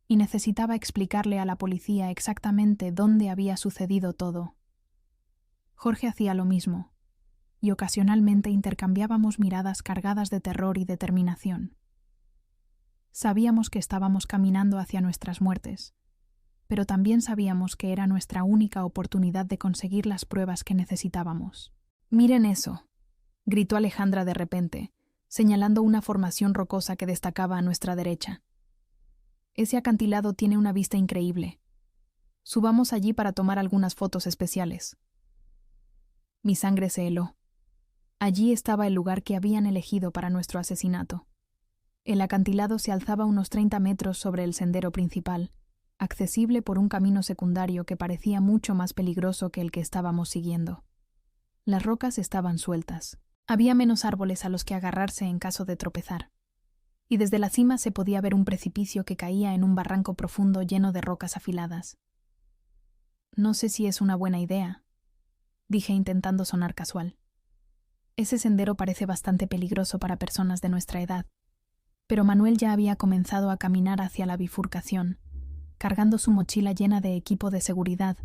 y necesitaba explicarle a la policía exactamente dónde había sucedido todo. Jorge hacía lo mismo, y ocasionalmente intercambiábamos miradas cargadas de terror y determinación. Sabíamos que estábamos caminando hacia nuestras muertes, pero también sabíamos que era nuestra única oportunidad de conseguir las pruebas que necesitábamos. «Miren eso», gritó Alejandra de repente, señalando una formación rocosa que destacaba a nuestra derecha. «Ese acantilado tiene una vista increíble. Subamos allí para tomar algunas fotos especiales». Mi sangre se heló. Allí estaba el lugar que habían elegido para nuestro asesinato. El acantilado se alzaba unos 30 metros sobre el sendero principal, accesible por un camino secundario que parecía mucho más peligroso que el que estábamos siguiendo. Las rocas estaban sueltas. Había menos árboles a los que agarrarse en caso de tropezar, y desde la cima se podía ver un precipicio que caía en un barranco profundo lleno de rocas afiladas. «No sé si es una buena idea», dije intentando sonar casual. «Ese sendero parece bastante peligroso para personas de nuestra edad». Pero Manuel ya había comenzado a caminar hacia la bifurcación, cargando su mochila llena de equipo de seguridad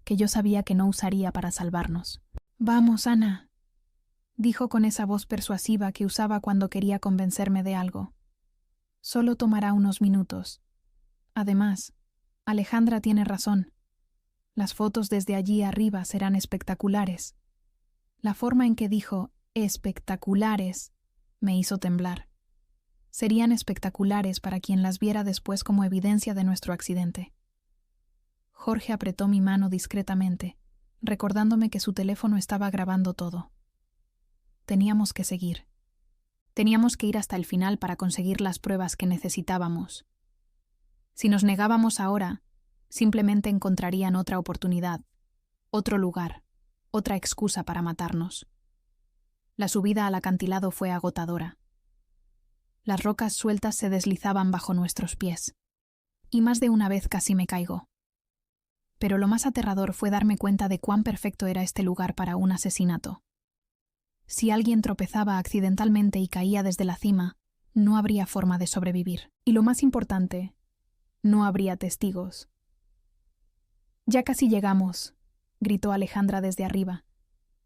que yo sabía que no usaría para salvarnos. «Vamos, Ana», dijo con esa voz persuasiva que usaba cuando quería convencerme de algo. «Solo tomará unos minutos. Además, Alejandra tiene razón. Las fotos desde allí arriba serán espectaculares». La forma en que dijo «espectaculares» me hizo temblar. Serían espectaculares para quien las viera después como evidencia de nuestro accidente. Jorge apretó mi mano discretamente, recordándome que su teléfono estaba grabando todo. Teníamos que seguir. Teníamos que ir hasta el final para conseguir las pruebas que necesitábamos. Si nos negábamos ahora, simplemente encontrarían otra oportunidad, otro lugar, otra excusa para matarnos. La subida al acantilado fue agotadora. Las rocas sueltas se deslizaban bajo nuestros pies, y más de una vez casi me caigo. Pero lo más aterrador fue darme cuenta de cuán perfecto era este lugar para un asesinato. Si alguien tropezaba accidentalmente y caía desde la cima, no habría forma de sobrevivir. Y lo más importante, no habría testigos. «Ya casi llegamos», gritó Alejandra desde arriba,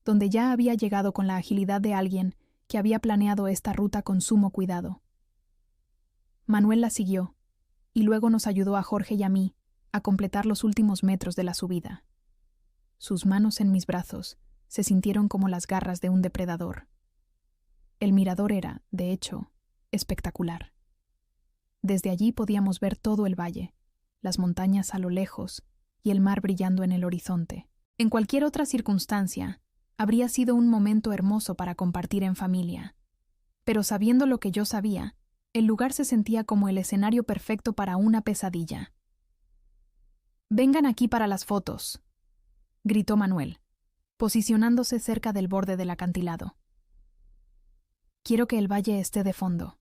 donde ya había llegado con la agilidad de alguien que había planeado esta ruta con sumo cuidado. Manuel la siguió, y luego nos ayudó a Jorge y a mí a completar los últimos metros de la subida. Sus manos en mis brazos se sintieron como las garras de un depredador. El mirador era, de hecho, espectacular. Desde allí podíamos ver todo el valle, las montañas a lo lejos y el mar brillando en el horizonte. En cualquier otra circunstancia, habría sido un momento hermoso para compartir en familia, Pero sabiendo lo que yo sabía, el lugar se sentía como el escenario perfecto para una pesadilla. «Vengan aquí para las fotos», gritó Manuel, posicionándose cerca del borde del acantilado. «Quiero que el valle esté de fondo».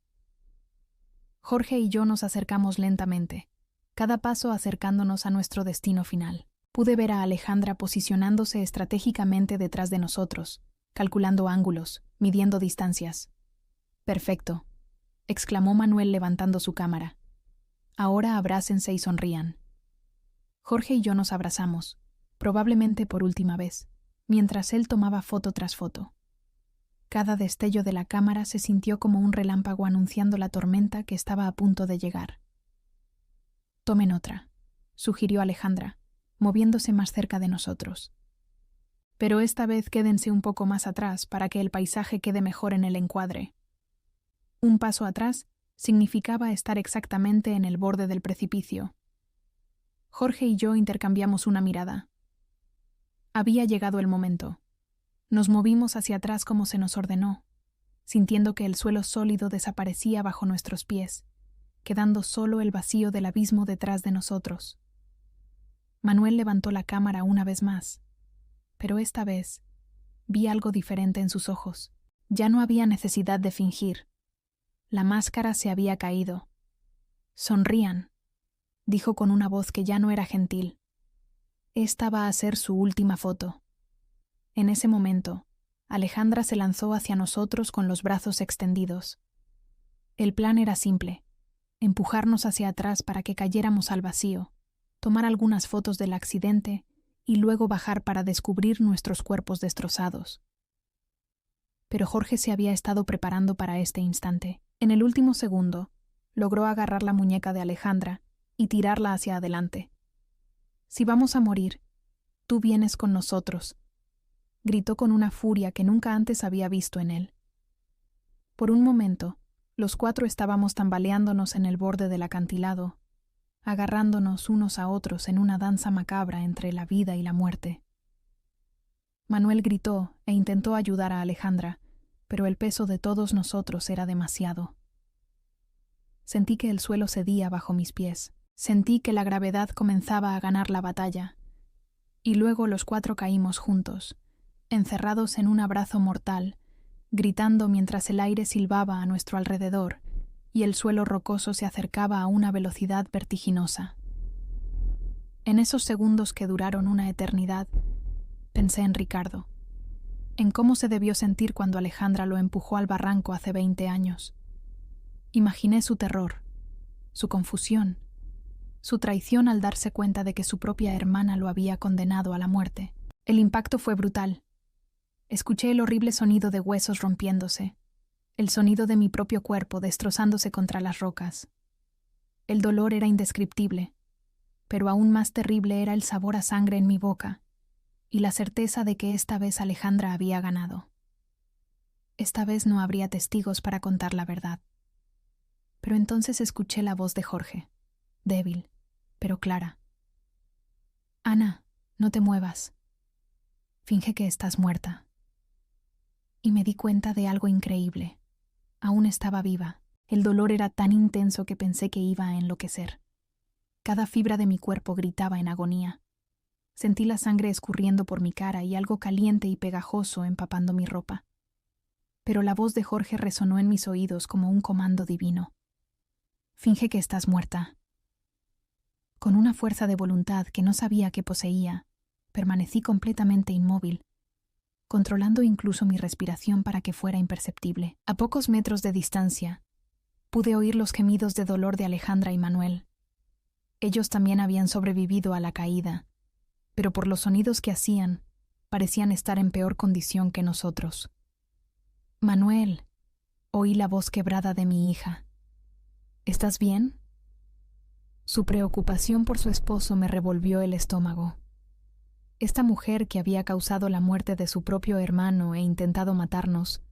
Jorge y yo nos acercamos lentamente, cada paso acercándonos a nuestro destino final. Pude ver a Alejandra posicionándose estratégicamente detrás de nosotros, calculando ángulos, midiendo distancias. «Perfecto», exclamó Manuel levantando su cámara. «Ahora abrácense y sonrían». Jorge y yo nos abrazamos, probablemente por última vez, mientras él tomaba foto tras foto. Cada destello de la cámara se sintió como un relámpago anunciando la tormenta que estaba a punto de llegar. «Tomen otra», sugirió Alejandra, moviéndose más cerca de nosotros. «Pero esta vez quédense un poco más atrás para que el paisaje quede mejor en el encuadre». Un paso atrás significaba estar exactamente en el borde del precipicio. Jorge y yo intercambiamos una mirada. Había llegado el momento. Nos movimos hacia atrás como se nos ordenó, sintiendo que el suelo sólido desaparecía bajo nuestros pies, quedando solo el vacío del abismo detrás de nosotros. Manuel levantó la cámara una vez más, pero esta vez vi algo diferente en sus ojos. Ya no había necesidad de fingir. La máscara se había caído. «Sonrían», dijo con una voz que ya no era gentil. Esta va a ser su última foto. En ese momento, Alejandra se lanzó hacia nosotros con los brazos extendidos. El plan era simple: empujarnos hacia atrás para que cayéramos al vacío, tomar algunas fotos del accidente y luego bajar para descubrir nuestros cuerpos destrozados. Pero Jorge se había estado preparando para este instante. En el último segundo, logró agarrar la muñeca de Alejandra y tirarla hacia adelante. «Si vamos a morir, tú vienes con nosotros», gritó con una furia que nunca antes había visto en él. Por un momento, los cuatro estábamos tambaleándonos en el borde del acantilado, agarrándonos unos a otros en una danza macabra entre la vida y la muerte. Manuel gritó e intentó ayudar a Alejandra, pero el peso de todos nosotros era demasiado. Sentí que el suelo cedía bajo mis pies. Sentí que la gravedad comenzaba a ganar la batalla. Y luego los cuatro caímos juntos, encerrados en un abrazo mortal, gritando mientras el aire silbaba a nuestro alrededor y el suelo rocoso se acercaba a una velocidad vertiginosa. En esos segundos que duraron una eternidad, pensé en Ricardo, en cómo se debió sentir cuando Alejandra lo empujó al barranco hace 20 años. Imaginé su terror, su confusión, su traición al darse cuenta de que su propia hermana lo había condenado a la muerte. El impacto fue brutal. Escuché el horrible sonido de huesos rompiéndose, el sonido de mi propio cuerpo destrozándose contra las rocas. El dolor era indescriptible, pero aún más terrible era el sabor a sangre en mi boca y la certeza de que esta vez Alejandra había ganado. Esta vez no habría testigos para contar la verdad. Pero entonces escuché la voz de Jorge, débil, pero clara. «Ana, no te muevas. Finge que estás muerta». Y me di cuenta de algo increíble. Aún estaba viva. El dolor era tan intenso que pensé que iba a enloquecer. Cada fibra de mi cuerpo gritaba en agonía. Sentí la sangre escurriendo por mi cara y algo caliente y pegajoso empapando mi ropa. Pero la voz de Jorge resonó en mis oídos como un comando divino. «Finge que estás muerta». Con una fuerza de voluntad que no sabía que poseía, permanecí completamente inmóvil, controlando incluso mi respiración para que fuera imperceptible. A pocos metros de distancia, pude oír los gemidos de dolor de Alejandra y Manuel. Ellos también habían sobrevivido a la caída, pero por los sonidos que hacían, parecían estar en peor condición que nosotros. «Manuel», oí la voz quebrada de mi hija. «¿Estás bien?». Su preocupación por su esposo me revolvió el estómago. Esta mujer que había causado la muerte de su propio hermano e intentado matarnos,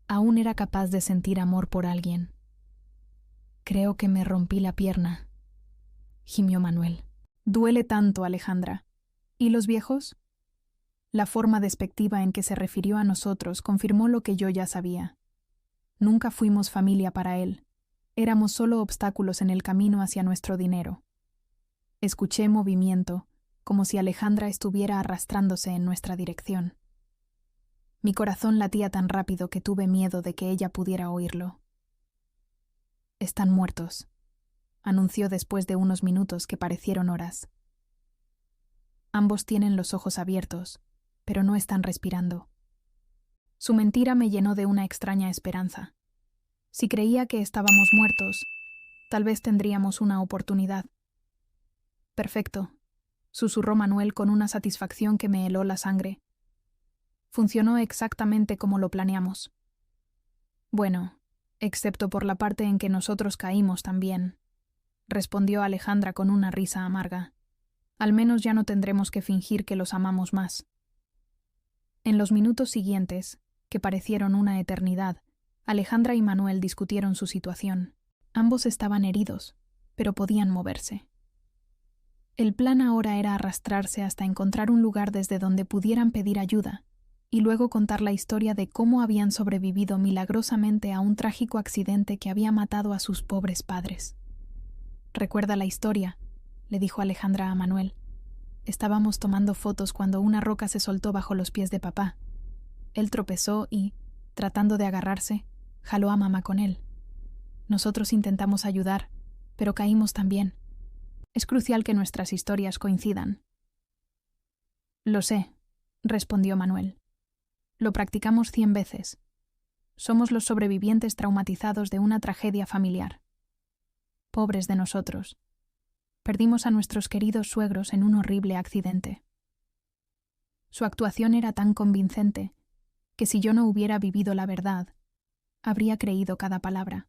aún era capaz de sentir amor por alguien. «Creo que me rompí la pierna», gimió Manuel. «Duele tanto, Alejandra. ¿Y los viejos?». La forma despectiva en que se refirió a nosotros confirmó lo que yo ya sabía. Nunca fuimos familia para él. Éramos solo obstáculos en el camino hacia nuestro dinero. Escuché movimiento, como si Alejandra estuviera arrastrándose en nuestra dirección. Mi corazón latía tan rápido que tuve miedo de que ella pudiera oírlo. «Están muertos», anunció después de unos minutos que parecieron horas. Ambos tienen los ojos abiertos, pero no están respirando. Su mentira me llenó de una extraña esperanza. Si creía que estábamos muertos, tal vez tendríamos una oportunidad. «Perfecto», susurró Manuel con una satisfacción que me heló la sangre. Funcionó exactamente como lo planeamos. Bueno, excepto por la parte en que nosotros caímos también, respondió Alejandra con una risa amarga. Al menos ya no tendremos que fingir que los amamos más. En los minutos siguientes, que parecieron una eternidad, Alejandra y Manuel discutieron su situación. Ambos estaban heridos, pero podían moverse. El plan ahora era arrastrarse hasta encontrar un lugar desde donde pudieran pedir ayuda, y luego contar la historia de cómo habían sobrevivido milagrosamente a un trágico accidente que había matado a sus pobres padres. «Recuerda la historia», le dijo Alejandra a Manuel. «Estábamos tomando fotos cuando una roca se soltó bajo los pies de papá. Él tropezó y, tratando de agarrarse, jaló a mamá con él. Nosotros intentamos ayudar, pero caímos también. Es crucial que nuestras historias coincidan». «Lo sé», respondió Manuel. «Lo practicamos 100 veces. Somos los sobrevivientes traumatizados de una tragedia familiar. Pobres de nosotros. Perdimos a nuestros queridos suegros en un horrible accidente». Su actuación era tan convincente que si yo no hubiera vivido la verdad, habría creído cada palabra.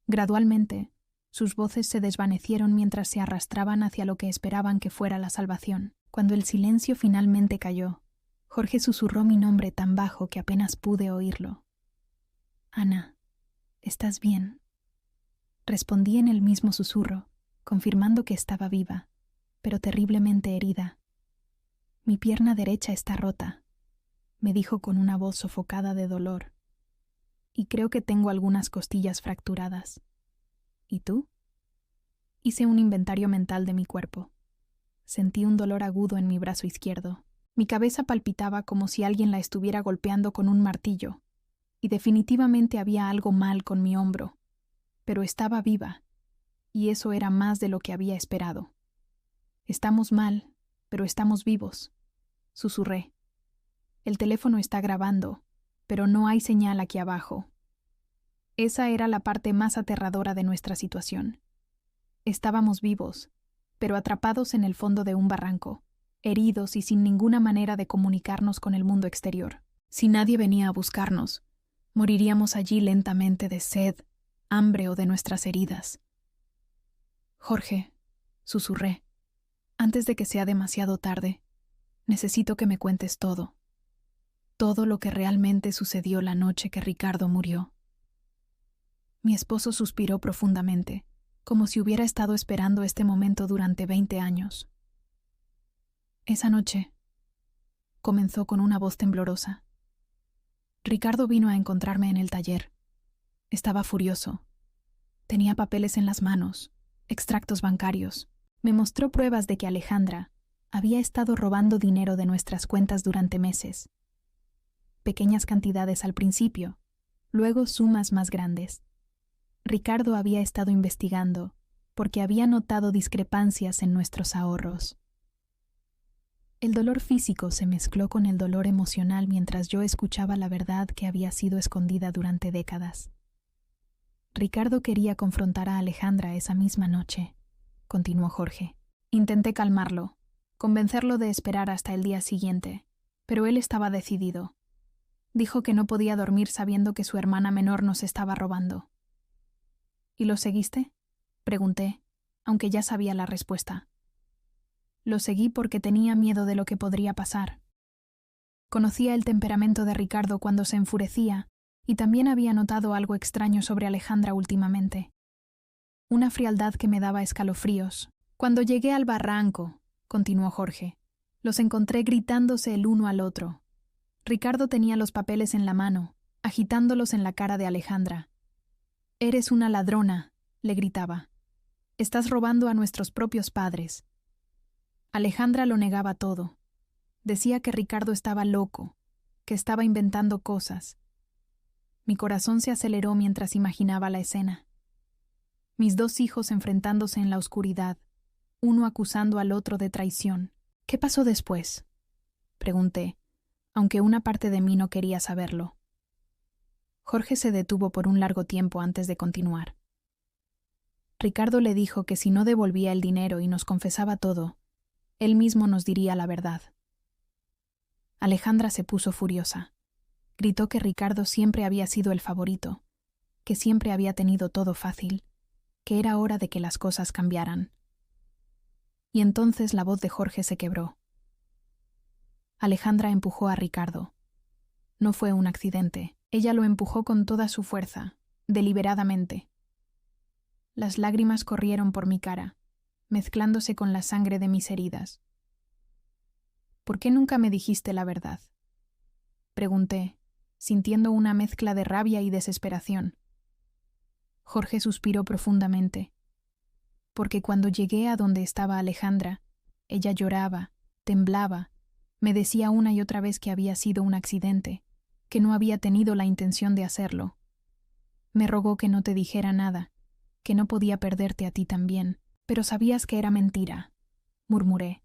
Gradualmente, sus voces se desvanecieron mientras se arrastraban hacia lo que esperaban que fuera la salvación. Cuando el silencio finalmente cayó, Jorge susurró mi nombre tan bajo que apenas pude oírlo. «Ana, ¿estás bien?». Respondí en el mismo susurro, confirmando que estaba viva, pero terriblemente herida. «Mi pierna derecha está rota», me dijo con una voz sofocada de dolor. «Y creo que tengo algunas costillas fracturadas. ¿Y tú?». Hice un inventario mental de mi cuerpo. Sentí un dolor agudo en mi brazo izquierdo. Mi cabeza palpitaba como si alguien la estuviera golpeando con un martillo, y definitivamente había algo mal con mi hombro. Pero estaba viva, y eso era más de lo que había esperado. «Estamos mal, pero estamos vivos», susurré. «El teléfono está grabando, pero no hay señal aquí abajo». Esa era la parte más aterradora de nuestra situación. Estábamos vivos, pero atrapados en el fondo de un barranco, heridos y sin ninguna manera de comunicarnos con el mundo exterior. Si nadie venía a buscarnos, moriríamos allí lentamente de sed, hambre o de nuestras heridas. «Jorge», susurré, «antes de que sea demasiado tarde, necesito que me cuentes todo. Todo lo que realmente sucedió la noche que Ricardo murió». Mi esposo suspiró profundamente, como si hubiera estado esperando este momento durante 20 años. «Esa noche», comenzó con una voz temblorosa, «Ricardo vino a encontrarme en el taller. Estaba furioso. Tenía papeles en las manos, extractos bancarios. Me mostró pruebas de que Alejandra había estado robando dinero de nuestras cuentas durante meses. Pequeñas cantidades al principio, luego sumas más grandes. Ricardo había estado investigando porque había notado discrepancias en nuestros ahorros. El dolor físico se mezcló con el dolor emocional mientras yo escuchaba la verdad que había sido escondida durante décadas. Ricardo quería confrontar a Alejandra esa misma noche, continuó Jorge. Intenté calmarlo, convencerlo de esperar hasta el día siguiente, pero él estaba decidido. Dijo que no podía dormir sabiendo que su hermana menor nos estaba robando. ¿Y lo seguiste?, pregunté, aunque ya sabía la respuesta. Lo seguí porque tenía miedo de lo que podría pasar. Conocía el temperamento de Ricardo cuando se enfurecía y también había notado algo extraño sobre Alejandra últimamente. Una frialdad que me daba escalofríos. Cuando llegué al barranco, continuó Jorge, los encontré gritándose el uno al otro. Ricardo tenía los papeles en la mano, agitándolos en la cara de Alejandra. «Eres una ladrona», le gritaba. «Estás robando a nuestros propios padres». Alejandra lo negaba todo. Decía que Ricardo estaba loco, que estaba inventando cosas. Mi corazón se aceleró mientras imaginaba la escena. Mis 2 hijos enfrentándose en la oscuridad, uno acusando al otro de traición. «¿Qué pasó después?», pregunté, aunque una parte de mí no quería saberlo. Jorge se detuvo por un largo tiempo antes de continuar. Ricardo le dijo que si no devolvía el dinero y nos confesaba todo, él mismo nos diría la verdad. Alejandra se puso furiosa. Gritó que Ricardo siempre había sido el favorito, que siempre había tenido todo fácil, que era hora de que las cosas cambiaran. Y entonces la voz de Jorge se quebró. Alejandra empujó a Ricardo. No fue un accidente. Ella lo empujó con toda su fuerza, deliberadamente. Las lágrimas corrieron por mi cara, mezclándose con la sangre de mis heridas. «¿Por qué nunca me dijiste la verdad?», pregunté, sintiendo una mezcla de rabia y desesperación. Jorge suspiró profundamente. «Porque cuando llegué a donde estaba Alejandra, ella lloraba, temblaba, me decía una y otra vez que había sido un accidente, que no había tenido la intención de hacerlo. Me rogó que no te dijera nada, que no podía perderte a ti también, pero sabías que era mentira», murmuré,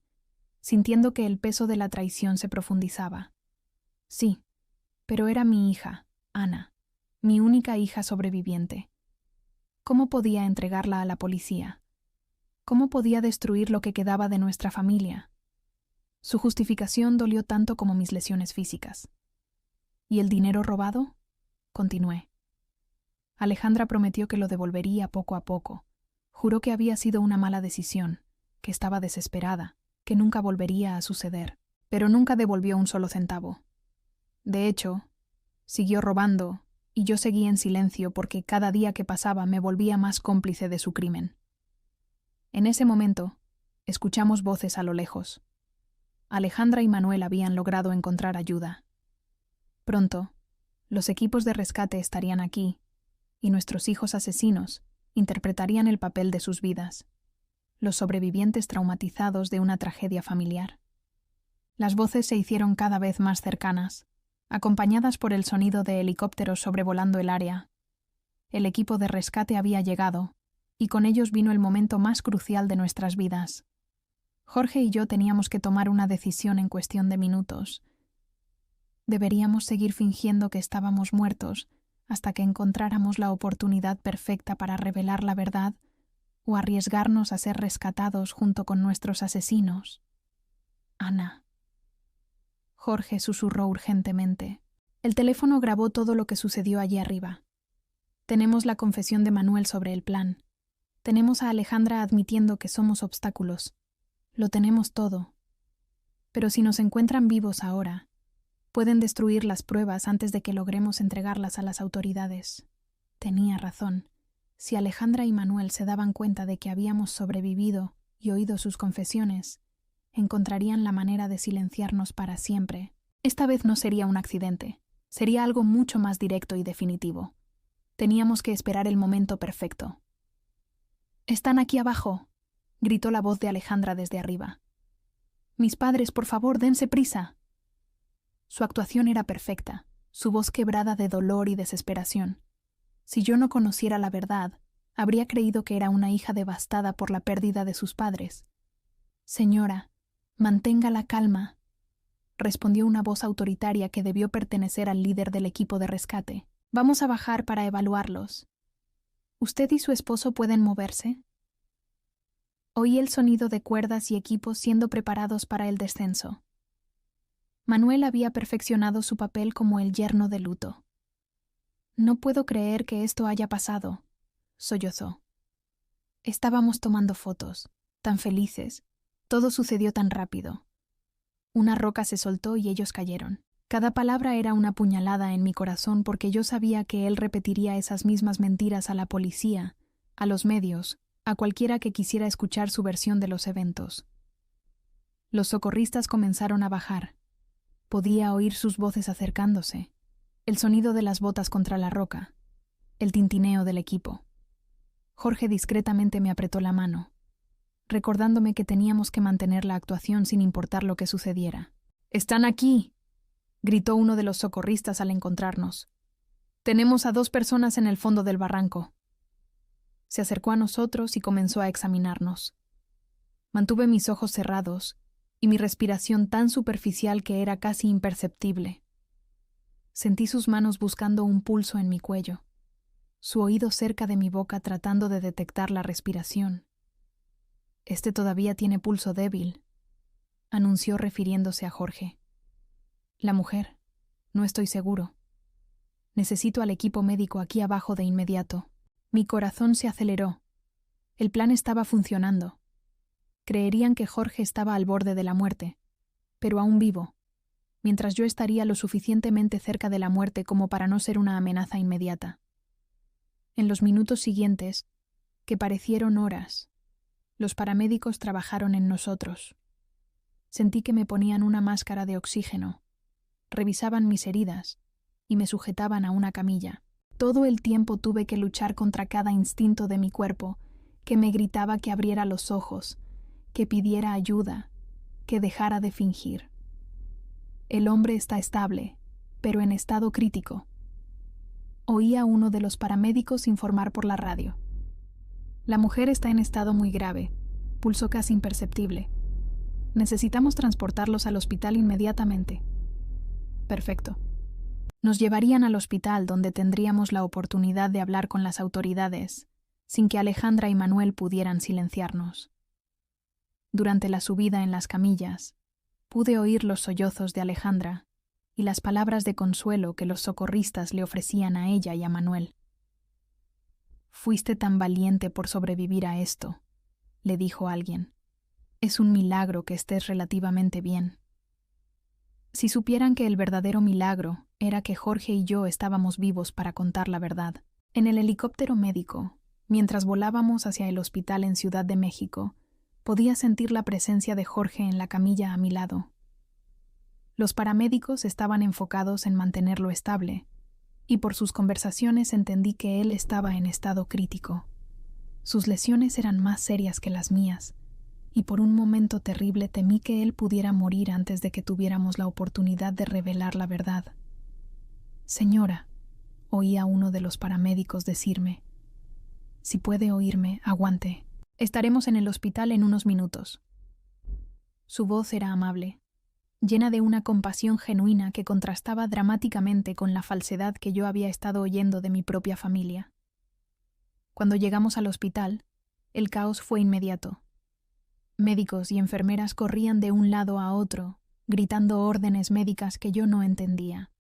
sintiendo que el peso de la traición se profundizaba. «Sí, pero era mi hija, Ana, mi única hija sobreviviente. ¿Cómo podía entregarla a la policía? ¿Cómo podía destruir lo que quedaba de nuestra familia?» Su justificación dolió tanto como mis lesiones físicas. «¿Y el dinero robado?», continué. Alejandra prometió que lo devolvería poco a poco. Juró que había sido una mala decisión, que estaba desesperada, que nunca volvería a suceder, pero nunca devolvió un solo centavo. De hecho, siguió robando, y yo seguí en silencio porque cada día que pasaba me volvía más cómplice de su crimen. En ese momento, escuchamos voces a lo lejos. Alejandra y Manuel habían logrado encontrar ayuda. Pronto, los equipos de rescate estarían aquí, y nuestros hijos asesinos interpretarían el papel de sus vidas, los sobrevivientes traumatizados de una tragedia familiar. Las voces se hicieron cada vez más cercanas, acompañadas por el sonido de helicópteros sobrevolando el área. El equipo de rescate había llegado, y con ellos vino el momento más crucial de nuestras vidas. Jorge y yo teníamos que tomar una decisión en cuestión de minutos. ¿Deberíamos seguir fingiendo que estábamos muertos hasta que encontráramos la oportunidad perfecta para revelar la verdad, o arriesgarnos a ser rescatados junto con nuestros asesinos? «Ana». Jorge susurró urgentemente. El teléfono grabó todo lo que sucedió allí arriba. Tenemos la confesión de Manuel sobre el plan. Tenemos a Alejandra admitiendo que somos obstáculos. Lo tenemos todo. Pero si nos encuentran vivos ahora, pueden destruir las pruebas antes de que logremos entregarlas a las autoridades. Tenía razón. Si Alejandra y Manuel se daban cuenta de que habíamos sobrevivido y oído sus confesiones, encontrarían la manera de silenciarnos para siempre. Esta vez no sería un accidente. Sería algo mucho más directo y definitivo. Teníamos que esperar el momento perfecto. «Están aquí abajo», gritó la voz de Alejandra desde arriba. «Mis padres, por favor, dense prisa». Su actuación era perfecta, su voz quebrada de dolor y desesperación. Si yo no conociera la verdad, habría creído que era una hija devastada por la pérdida de sus padres. «Señora, mantenga la calma», respondió una voz autoritaria que debió pertenecer al líder del equipo de rescate. «Vamos a bajar para evaluarlos. ¿Usted y su esposo pueden moverse?» Oí el sonido de cuerdas y equipos siendo preparados para el descenso. Manuel había perfeccionado su papel como el yerno de luto. «No puedo creer que esto haya pasado», sollozó. «Estábamos tomando fotos, tan felices. Todo sucedió tan rápido». Una roca se soltó y ellos cayeron. Cada palabra era una puñalada en mi corazón porque yo sabía que él repetiría esas mismas mentiras a la policía, a los medios, a cualquiera que quisiera escuchar su versión de los eventos. Los socorristas comenzaron a bajar. Podía oír sus voces acercándose. El sonido de las botas contra la roca, el tintineo del equipo. Jorge discretamente me apretó la mano, recordándome que teníamos que mantener la actuación sin importar lo que sucediera. «¡Están aquí!», gritó uno de los socorristas al encontrarnos. «Tenemos a 2 personas en el fondo del barranco». Se acercó a nosotros y comenzó a examinarnos. Mantuve mis ojos cerrados y mi respiración tan superficial que era casi imperceptible. Sentí sus manos buscando un pulso en mi cuello, su oído cerca de mi boca tratando de detectar la respiración. «Este todavía tiene pulso débil», anunció refiriéndose a Jorge. «La mujer, no estoy seguro. Necesito al equipo médico aquí abajo de inmediato». Mi corazón se aceleró. El plan estaba funcionando. Creerían que Jorge estaba al borde de la muerte, pero aún vivo, mientras yo estaría lo suficientemente cerca de la muerte como para no ser una amenaza inmediata. En los minutos siguientes, que parecieron horas, los paramédicos trabajaron en nosotros. Sentí que me ponían una máscara de oxígeno, revisaban mis heridas y me sujetaban a una camilla. Todo el tiempo tuve que luchar contra cada instinto de mi cuerpo, que me gritaba que abriera los ojos, que pidiera ayuda, que dejara de fingir. El hombre está estable, pero en estado crítico. Oí a uno de los paramédicos informar por la radio. La mujer está en estado muy grave, pulso casi imperceptible. Necesitamos transportarlos al hospital inmediatamente. Perfecto. Nos llevarían al hospital donde tendríamos la oportunidad de hablar con las autoridades, sin que Alejandra y Manuel pudieran silenciarnos. Durante la subida en las camillas, pude oír los sollozos de Alejandra y las palabras de consuelo que los socorristas le ofrecían a ella y a Manuel. «Fuiste tan valiente por sobrevivir a esto», le dijo alguien. «Es un milagro que estés relativamente bien». Si supieran que el verdadero milagro era que Jorge y yo estábamos vivos para contar la verdad. En el helicóptero médico, mientras volábamos hacia el hospital en Ciudad de México, podía sentir la presencia de Jorge en la camilla a mi lado. Los paramédicos estaban enfocados en mantenerlo estable, y por sus conversaciones entendí que él estaba en estado crítico. Sus lesiones eran más serias que las mías, y por un momento terrible temí que él pudiera morir antes de que tuviéramos la oportunidad de revelar la verdad. «Señora», oí a uno de los paramédicos decirme. «Si puede oírme, aguante. Estaremos en el hospital en unos minutos». Su voz era amable, llena de una compasión genuina que contrastaba dramáticamente con la falsedad que yo había estado oyendo de mi propia familia. Cuando llegamos al hospital, el caos fue inmediato. Médicos y enfermeras corrían de un lado a otro, gritando órdenes médicas que yo no entendía.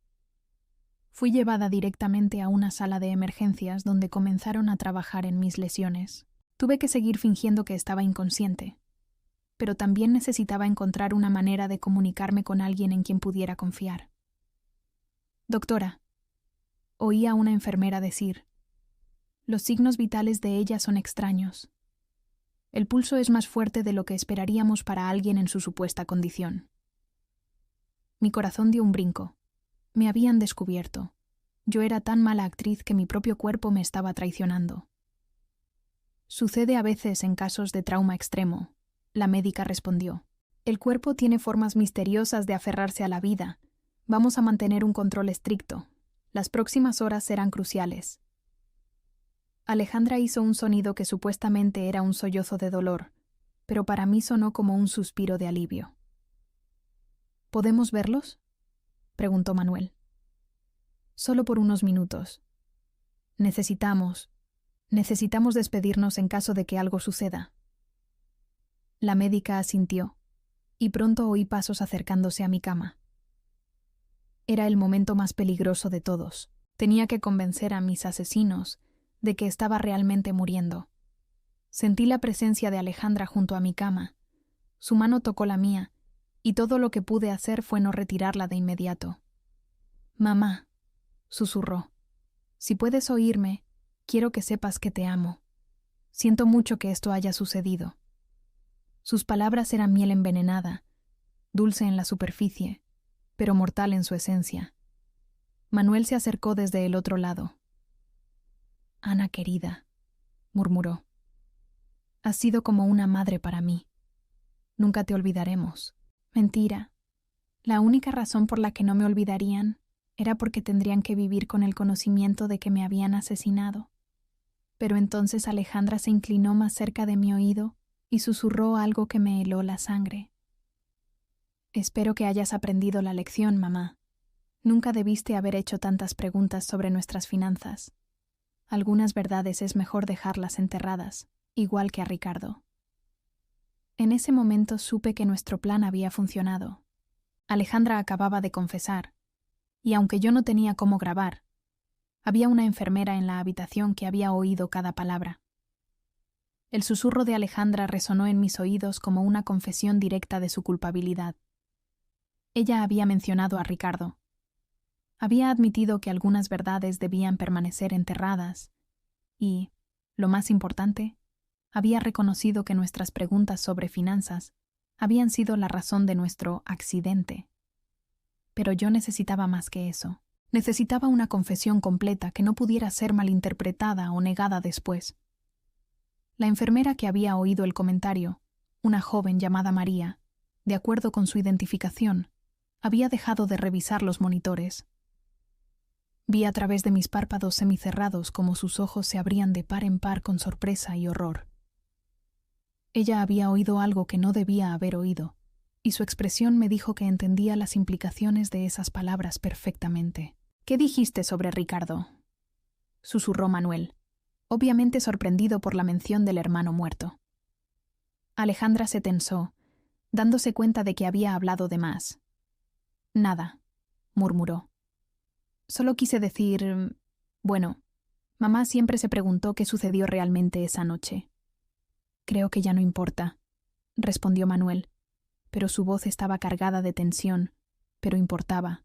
Fui llevada directamente a una sala de emergencias donde comenzaron a trabajar en mis lesiones. Tuve que seguir fingiendo que estaba inconsciente, pero también necesitaba encontrar una manera de comunicarme con alguien en quien pudiera confiar. «Doctora», oí a una enfermera decir, «los signos vitales de ella son extraños. El pulso es más fuerte de lo que esperaríamos para alguien en su supuesta condición». Mi corazón dio un brinco. Me habían descubierto. Yo era tan mala actriz que mi propio cuerpo me estaba traicionando. «Sucede a veces en casos de trauma extremo», la médica respondió. «El cuerpo tiene formas misteriosas de aferrarse a la vida. Vamos a mantener un control estricto. Las próximas horas serán cruciales». Alejandra hizo un sonido que supuestamente era un sollozo de dolor, pero para mí sonó como un suspiro de alivio. «¿Podemos verlos?», preguntó Manuel. «Solo por unos minutos. Necesitamos despedirnos en caso de que algo suceda». La médica asintió, y pronto oí pasos acercándose a mi cama. Era el momento más peligroso de todos. Tenía que convencer a mis asesinos de que estaba realmente muriendo. Sentí la presencia de Alejandra junto a mi cama. Su mano tocó la mía, y todo lo que pude hacer fue no retirarla de inmediato. «Mamá», susurró, «si puedes oírme, quiero que sepas que te amo. Siento mucho que esto haya sucedido». Sus palabras eran miel envenenada, dulce en la superficie, pero mortal en su esencia. Manuel se acercó desde el otro lado. «Ana querida», murmuró, «has sido como una madre para mí. Nunca te olvidaremos». Mentira. La única razón por la que no me olvidarían era porque tendrían que vivir con el conocimiento de que me habían asesinado. Pero entonces Alejandra se inclinó más cerca de mi oído y susurró algo que me heló la sangre. «Espero que hayas aprendido la lección, mamá. Nunca debiste haber hecho tantas preguntas sobre nuestras finanzas. Algunas verdades es mejor dejarlas enterradas, igual que a Ricardo». En ese momento supe que nuestro plan había funcionado. Alejandra acababa de confesar, y aunque yo no tenía cómo grabar, había una enfermera en la habitación que había oído cada palabra. El susurro de Alejandra resonó en mis oídos como una confesión directa de su culpabilidad. Ella había mencionado a Ricardo. Había admitido que algunas verdades debían permanecer enterradas y, lo más importante, había reconocido que nuestras preguntas sobre finanzas habían sido la razón de nuestro accidente. Pero yo necesitaba más que eso. Necesitaba una confesión completa que no pudiera ser malinterpretada o negada después. La enfermera que había oído el comentario, una joven llamada María, de acuerdo con su identificación, había dejado de revisar los monitores. Vi a través de mis párpados semicerrados cómo sus ojos se abrían de par en par con sorpresa y horror. Ella había oído algo que no debía haber oído, y su expresión me dijo que entendía las implicaciones de esas palabras perfectamente. «¿Qué dijiste sobre Ricardo?», susurró Manuel, obviamente sorprendido por la mención del hermano muerto. Alejandra se tensó, dándose cuenta de que había hablado de más. «Nada», murmuró. «Solo quise decir... Bueno, mamá siempre se preguntó qué sucedió realmente esa noche». «Creo que ya no importa», respondió Manuel, pero su voz estaba cargada de tensión, pero importaba.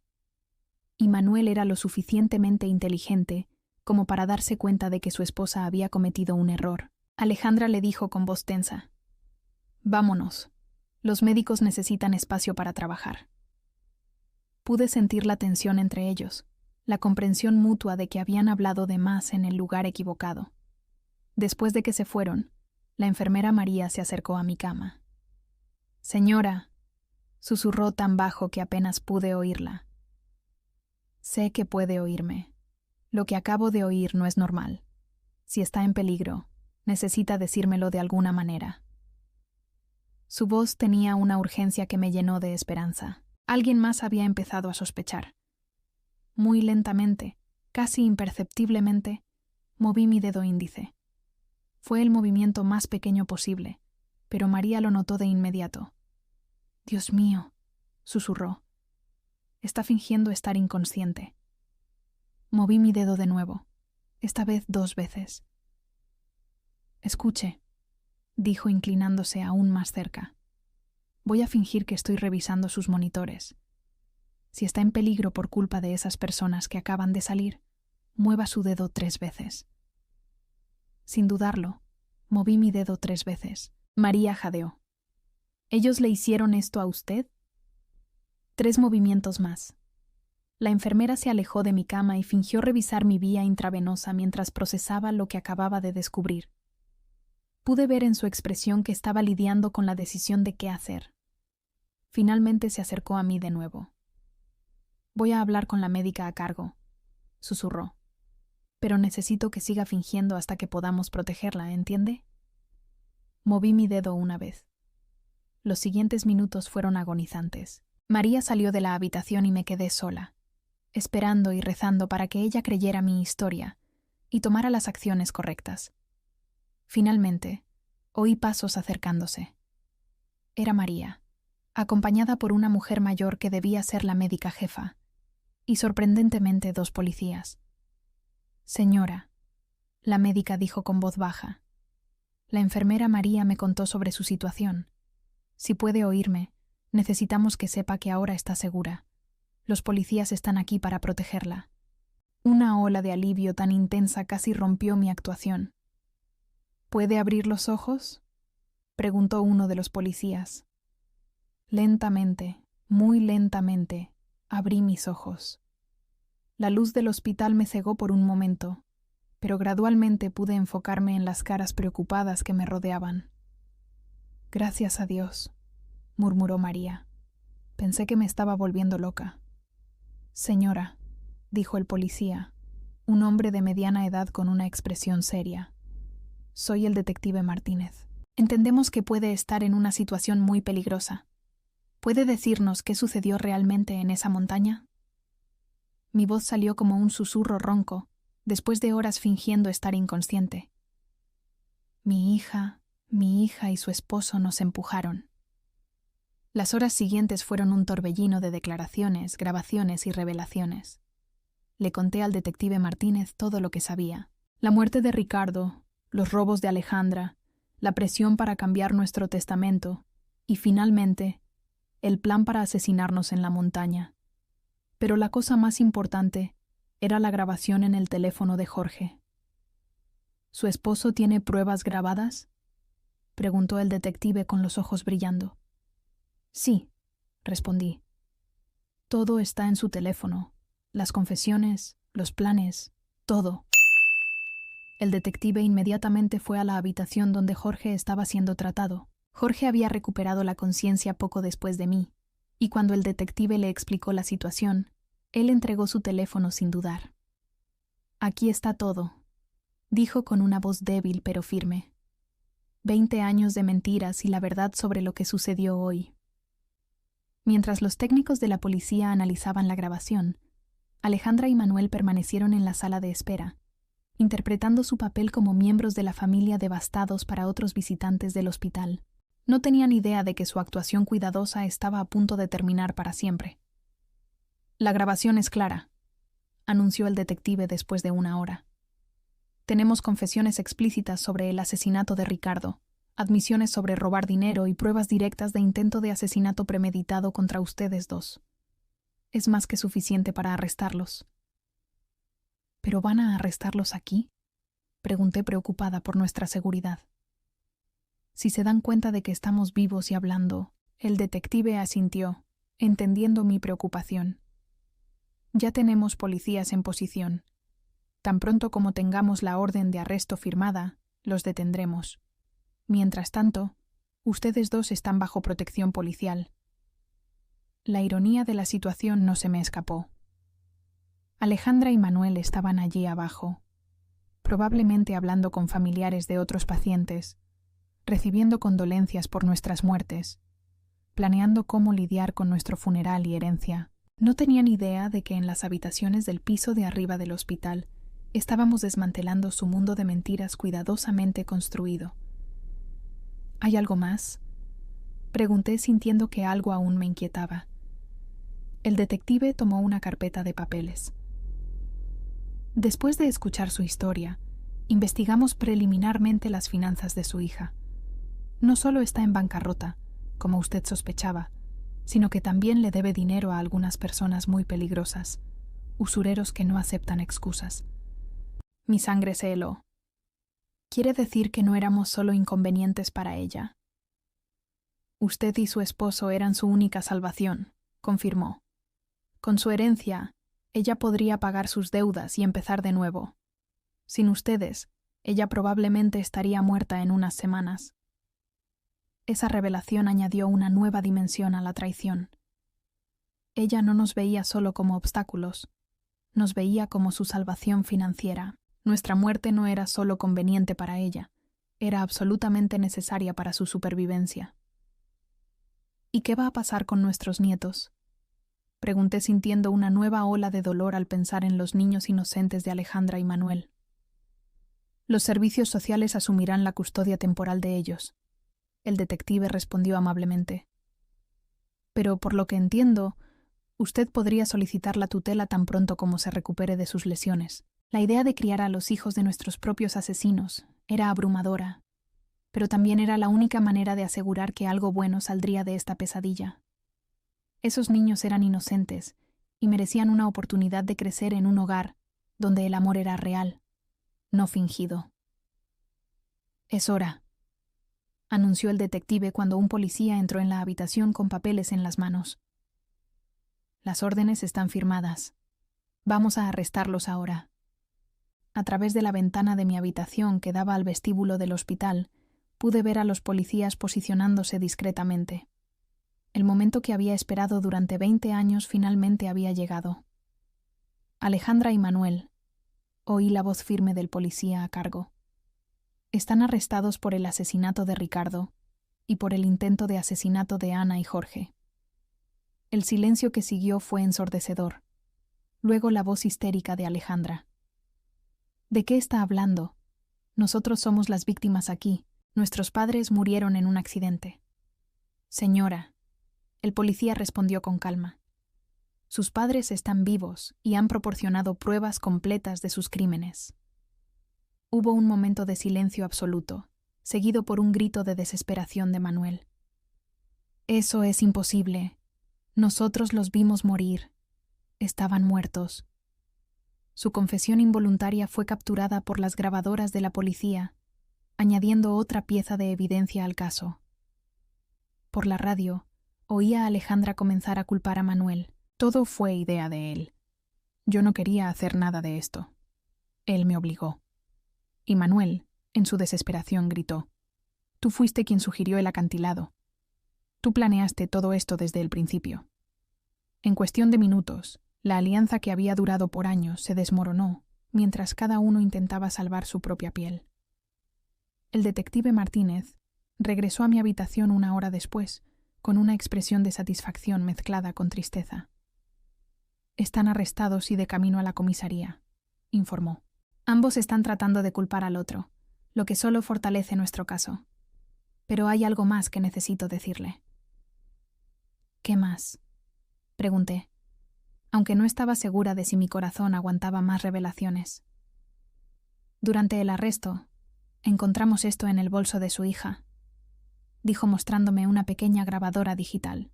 Y Manuel era lo suficientemente inteligente como para darse cuenta de que su esposa había cometido un error. Alejandra le dijo con voz tensa: «Vámonos. Los médicos necesitan espacio para trabajar». Pude sentir la tensión entre ellos, la comprensión mutua de que habían hablado de más en el lugar equivocado. Después de que se fueron, la enfermera María se acercó a mi cama. «Señora», susurró tan bajo que apenas pude oírla. «Sé que puede oírme. Lo que acabo de oír no es normal. Si está en peligro, necesita decírmelo de alguna manera». Su voz tenía una urgencia que me llenó de esperanza. Alguien más había empezado a sospechar. Muy lentamente, casi imperceptiblemente, moví mi dedo índice. Fue el movimiento más pequeño posible, pero María lo notó de inmediato. «Dios mío», susurró. «Está fingiendo estar inconsciente». Moví mi dedo de nuevo, esta vez 2 veces. «Escuche», dijo inclinándose aún más cerca. «Voy a fingir que estoy revisando sus monitores. Si está en peligro por culpa de esas personas que acaban de salir, mueva su dedo 3 veces». Sin dudarlo, moví mi dedo 3 veces. María jadeó. «¿Ellos le hicieron esto a usted?». 3 movimientos más. La enfermera se alejó de mi cama y fingió revisar mi vía intravenosa mientras procesaba lo que acababa de descubrir. Pude ver en su expresión que estaba lidiando con la decisión de qué hacer. Finalmente se acercó a mí de nuevo. «Voy a hablar con la médica a cargo», susurró. «Pero necesito que siga fingiendo hasta que podamos protegerla, ¿entiende?». Moví mi dedo una vez. Los siguientes minutos fueron agonizantes. María salió de la habitación y me quedé sola, esperando y rezando para que ella creyera mi historia y tomara las acciones correctas. Finalmente, oí pasos acercándose. Era María, acompañada por una mujer mayor que debía ser la médica jefa, y sorprendentemente 2 policías. «Señora», la médica dijo con voz baja. «La enfermera María me contó sobre su situación. Si puede oírme, necesitamos que sepa que ahora está segura. Los policías están aquí para protegerla». Una ola de alivio tan intensa casi rompió mi actuación. «¿Puede abrir los ojos?», preguntó uno de los policías. Lentamente, muy lentamente, abrí mis ojos. La luz del hospital me cegó por un momento, pero gradualmente pude enfocarme en las caras preocupadas que me rodeaban. «Gracias a Dios», murmuró María. Pensé que me estaba volviendo loca. «Señora», dijo el policía, un hombre de mediana edad con una expresión seria. «Soy el detective Martínez. Entendemos que puede estar en una situación muy peligrosa. ¿Puede decirnos qué sucedió realmente en esa montaña?» Mi voz salió como un susurro ronco, después de horas fingiendo estar inconsciente. Mi hija y su esposo nos empujaron. Las horas siguientes fueron un torbellino de declaraciones, grabaciones y revelaciones. Le conté al detective Martínez todo lo que sabía. La muerte de Ricardo, los robos de Alejandra, la presión para cambiar nuestro testamento y, finalmente, el plan para asesinarnos en la montaña. Pero la cosa más importante era la grabación en el teléfono de Jorge. «¿Su esposo tiene pruebas grabadas?», preguntó el detective con los ojos brillando. «Sí», respondí. «Todo está en su teléfono, las confesiones, los planes, todo». El detective inmediatamente fue a la habitación donde Jorge estaba siendo tratado. Jorge había recuperado la conciencia poco después de mí, y cuando el detective le explicó la situación, él entregó su teléfono sin dudar. «Aquí está todo», dijo con una voz débil pero firme. 20 años de mentiras y la verdad sobre lo que sucedió hoy. Mientras los técnicos de la policía analizaban la grabación, Alejandra y Manuel permanecieron en la sala de espera, interpretando su papel como miembros de la familia devastados para otros visitantes del hospital. No tenían idea de que su actuación cuidadosa estaba a punto de terminar para siempre. «La grabación es clara», anunció el detective después de una hora. «Tenemos confesiones explícitas sobre el asesinato de Ricardo, admisiones sobre robar dinero y pruebas directas de intento de asesinato premeditado contra ustedes dos. Es más que suficiente para arrestarlos». «¿Pero van a arrestarlos aquí?», pregunté preocupada por nuestra seguridad. «Si se dan cuenta de que estamos vivos y hablando», el detective asintió, entendiendo mi preocupación. «Ya tenemos policías en posición. Tan pronto como tengamos la orden de arresto firmada, los detendremos. Mientras tanto, ustedes dos están bajo protección policial». La ironía de la situación no se me escapó. Alejandra y Manuel estaban allí abajo, probablemente hablando con familiares de otros pacientes, recibiendo condolencias por nuestras muertes, planeando cómo lidiar con nuestro funeral y herencia. No tenían idea de que en las habitaciones del piso de arriba del hospital estábamos desmantelando su mundo de mentiras cuidadosamente construido. «¿Hay algo más?», pregunté sintiendo que algo aún me inquietaba. El detective tomó una carpeta de papeles. Después de escuchar su historia, investigamos preliminarmente las finanzas de su hija. No solo está en bancarrota, como usted sospechaba, sino que también le debe dinero a algunas personas muy peligrosas, usureros que no aceptan excusas. Mi sangre se heló. ¿Quiere decir que no éramos solo inconvenientes para ella? «Usted y su esposo eran su única salvación», confirmó. «Con su herencia, ella podría pagar sus deudas y empezar de nuevo. Sin ustedes, ella probablemente estaría muerta en unas semanas». Esa revelación añadió una nueva dimensión a la traición. Ella no nos veía solo como obstáculos, nos veía como su salvación financiera. Nuestra muerte no era solo conveniente para ella, era absolutamente necesaria para su supervivencia. «¿Y qué va a pasar con nuestros nietos?», pregunté sintiendo una nueva ola de dolor al pensar en los niños inocentes de Alejandra y Manuel. «Los servicios sociales asumirán la custodia temporal de ellos», el detective respondió amablemente. «Pero por lo que entiendo, usted podría solicitar la tutela tan pronto como se recupere de sus lesiones». La idea de criar a los hijos de nuestros propios asesinos era abrumadora, pero también era la única manera de asegurar que algo bueno saldría de esta pesadilla. Esos niños eran inocentes y merecían una oportunidad de crecer en un hogar donde el amor era real, no fingido. «Es hora», anunció el detective cuando un policía entró en la habitación con papeles en las manos. «Las órdenes están firmadas. Vamos a arrestarlos ahora. A través de la ventana de mi habitación que daba al vestíbulo del hospital, pude ver a los policías posicionándose discretamente. El momento que había esperado durante 20 años finalmente había llegado. Alejandra y Manuel. Oí la voz firme del policía a cargo. Están arrestados por el asesinato de Ricardo y por el intento de asesinato de Ana y Jorge. El silencio que siguió fue ensordecedor. Luego la voz histérica de Alejandra. ¿De qué está hablando? Nosotros somos las víctimas aquí. Nuestros padres murieron en un accidente. Señora, el policía respondió con calma. Sus padres están vivos y han proporcionado pruebas completas de sus crímenes. Hubo un momento de silencio absoluto, seguido por un grito de desesperación de Manuel. Eso es imposible. Nosotros los vimos morir. Estaban muertos. Su confesión involuntaria fue capturada por las grabadoras de la policía, añadiendo otra pieza de evidencia al caso. Por la radio, oía a Alejandra comenzar a culpar a Manuel. Todo fue idea de él. Yo no quería hacer nada de esto. Él me obligó. Y Manuel, en su desesperación, gritó: Tú fuiste quien sugirió el acantilado. Tú planeaste todo esto desde el principio. En cuestión de minutos, la alianza que había durado por años se desmoronó, mientras cada uno intentaba salvar su propia piel. El detective Martínez regresó a mi habitación 1 hora después, con una expresión de satisfacción mezclada con tristeza. Están arrestados y de camino a la comisaría, informó. Ambos están tratando de culpar al otro, lo que solo fortalece nuestro caso. Pero hay algo más que necesito decirle. ¿Qué más?, pregunté, aunque no estaba segura de si mi corazón aguantaba más revelaciones. Durante el arresto, encontramos esto en el bolso de su hija, dijo mostrándome una pequeña grabadora digital.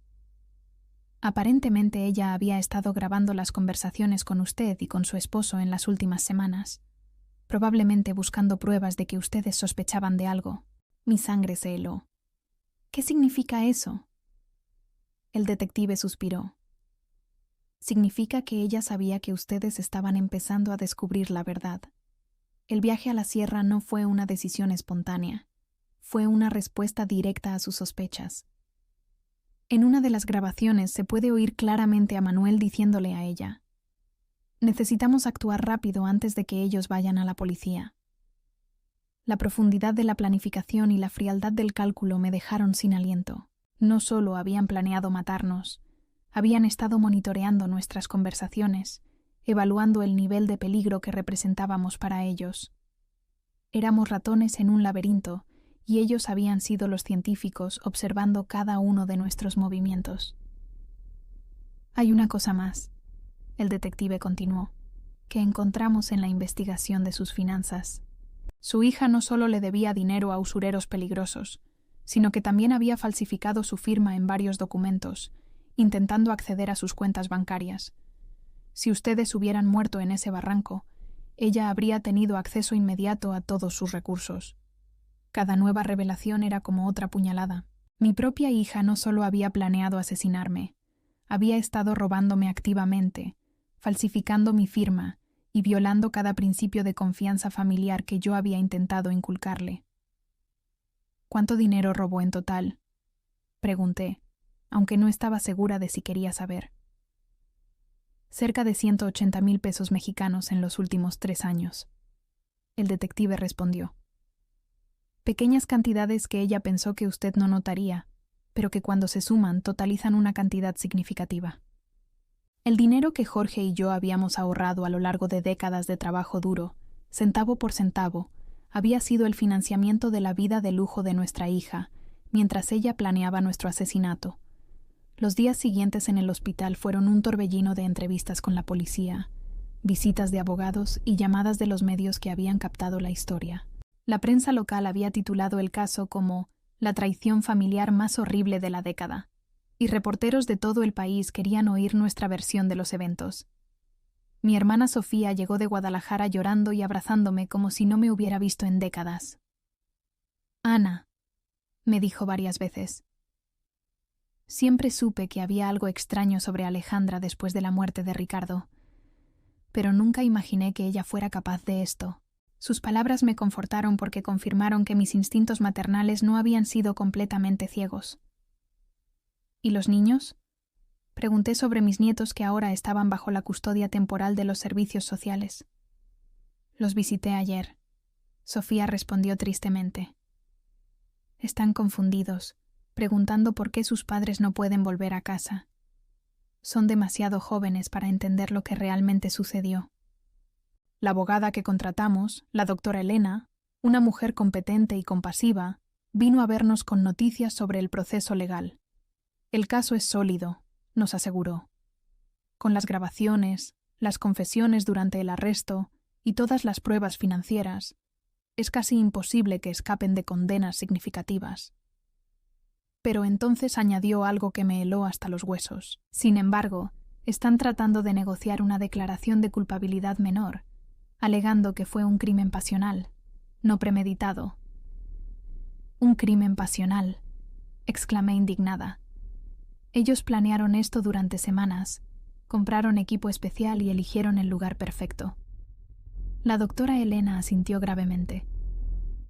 Aparentemente ella había estado grabando las conversaciones con usted y con su esposo en las últimas semanas, probablemente buscando pruebas de que ustedes sospechaban de algo. Mi sangre se heló. ¿Qué significa eso? El detective suspiró. Significa que ella sabía que ustedes estaban empezando a descubrir la verdad. El viaje a la sierra no fue una decisión espontánea. Fue una respuesta directa a sus sospechas. En una de las grabaciones se puede oír claramente a Manuel diciéndole a ella: necesitamos actuar rápido antes de que ellos vayan a la policía. La profundidad de la planificación y la frialdad del cálculo me dejaron sin aliento. No solo habían planeado matarnos, habían estado monitoreando nuestras conversaciones, evaluando el nivel de peligro que representábamos para ellos. Éramos ratones en un laberinto, y ellos habían sido los científicos observando cada uno de nuestros movimientos. Hay una cosa más, el detective continuó, que encontramos en la investigación de sus finanzas. Su hija no solo le debía dinero a usureros peligrosos, sino que también había falsificado su firma en varios documentos, intentando acceder a sus cuentas bancarias. Si ustedes hubieran muerto en ese barranco, ella habría tenido acceso inmediato a todos sus recursos. Cada nueva revelación era como otra puñalada. Mi propia hija no solo había planeado asesinarme, había estado robándome activamente, falsificando mi firma y violando cada principio de confianza familiar que yo había intentado inculcarle. ¿Cuánto dinero robó en total?, pregunté, aunque no estaba segura de si quería saber. Cerca de 180,000 pesos mexicanos en los últimos 3 años. El detective respondió. Pequeñas cantidades que ella pensó que usted no notaría, pero que cuando se suman totalizan una cantidad significativa. El dinero que Jorge y yo habíamos ahorrado a lo largo de décadas de trabajo duro, centavo por centavo, había sido el financiamiento de la vida de lujo de nuestra hija, mientras ella planeaba nuestro asesinato. Los días siguientes en el hospital fueron un torbellino de entrevistas con la policía, visitas de abogados y llamadas de los medios que habían captado la historia. La prensa local había titulado el caso como «la traición familiar más horrible de la década», y reporteros de todo el país querían oír nuestra versión de los eventos. Mi hermana Sofía llegó de Guadalajara llorando y abrazándome como si no me hubiera visto en décadas. «Ana», me dijo varias veces. Siempre supe que había algo extraño sobre Alejandra después de la muerte de Ricardo, pero nunca imaginé que ella fuera capaz de esto. Sus palabras me confortaron porque confirmaron que mis instintos maternales no habían sido completamente ciegos. ¿Y los niños? Pregunté sobre mis nietos que ahora estaban bajo la custodia temporal de los servicios sociales. Los visité ayer. Sofía respondió tristemente. Están confundidos, preguntando por qué sus padres no pueden volver a casa. Son demasiado jóvenes para entender lo que realmente sucedió. La abogada que contratamos, la doctora Elena, una mujer competente y compasiva, vino a vernos con noticias sobre el proceso legal. El caso es sólido, nos aseguró. Con las grabaciones, las confesiones durante el arresto y todas las pruebas financieras, es casi imposible que escapen de condenas significativas. Pero entonces añadió algo que me heló hasta los huesos. Sin embargo, están tratando de negociar una declaración de culpabilidad menor, alegando que fue un crimen pasional, no premeditado. «Un crimen pasional», exclamé indignada. Ellos planearon esto durante semanas, compraron equipo especial y eligieron el lugar perfecto. La doctora Elena asintió gravemente.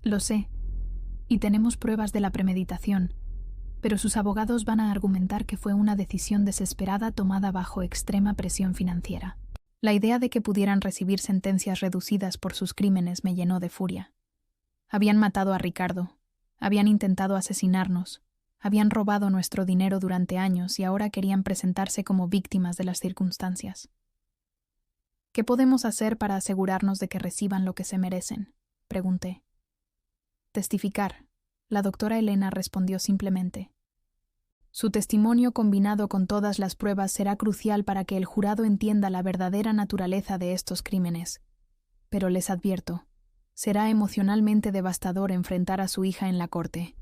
Lo sé, y tenemos pruebas de la premeditación, pero sus abogados van a argumentar que fue una decisión desesperada tomada bajo extrema presión financiera. La idea de que pudieran recibir sentencias reducidas por sus crímenes me llenó de furia. Habían matado a Ricardo, habían intentado asesinarnos, habían robado nuestro dinero durante años y ahora querían presentarse como víctimas de las circunstancias. ¿Qué podemos hacer para asegurarnos de que reciban lo que se merecen?, pregunté. Testificar. La doctora Elena respondió simplemente. Su testimonio combinado con todas las pruebas será crucial para que el jurado entienda la verdadera naturaleza de estos crímenes. Pero les advierto, será emocionalmente devastador enfrentar a su hija en la corte.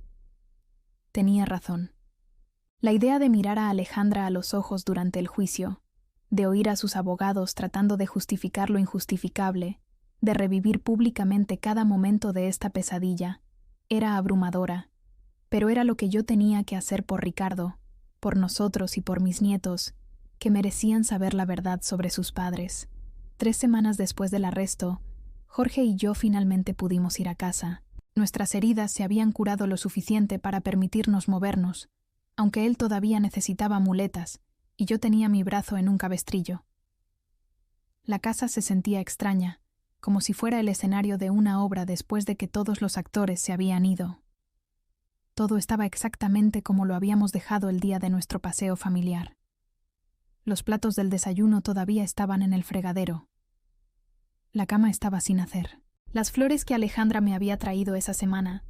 Tenía razón. La idea de mirar a Alejandra a los ojos durante el juicio, de oír a sus abogados tratando de justificar lo injustificable, de revivir públicamente cada momento de esta pesadilla, era abrumadora, pero era lo que yo tenía que hacer por Ricardo, por nosotros y por mis nietos, que merecían saber la verdad sobre sus padres. 3 semanas después del arresto, Jorge y yo finalmente pudimos ir a casa. Nuestras heridas se habían curado lo suficiente para permitirnos movernos, aunque él todavía necesitaba muletas, y yo tenía mi brazo en un cabestrillo. La casa se sentía extraña, como si fuera el escenario de una obra después de que todos los actores se habían ido. Todo estaba exactamente como lo habíamos dejado el día de nuestro paseo familiar. Los platos del desayuno todavía estaban en el fregadero. La cama estaba sin hacer. Las flores que Alejandra me había traído esa semana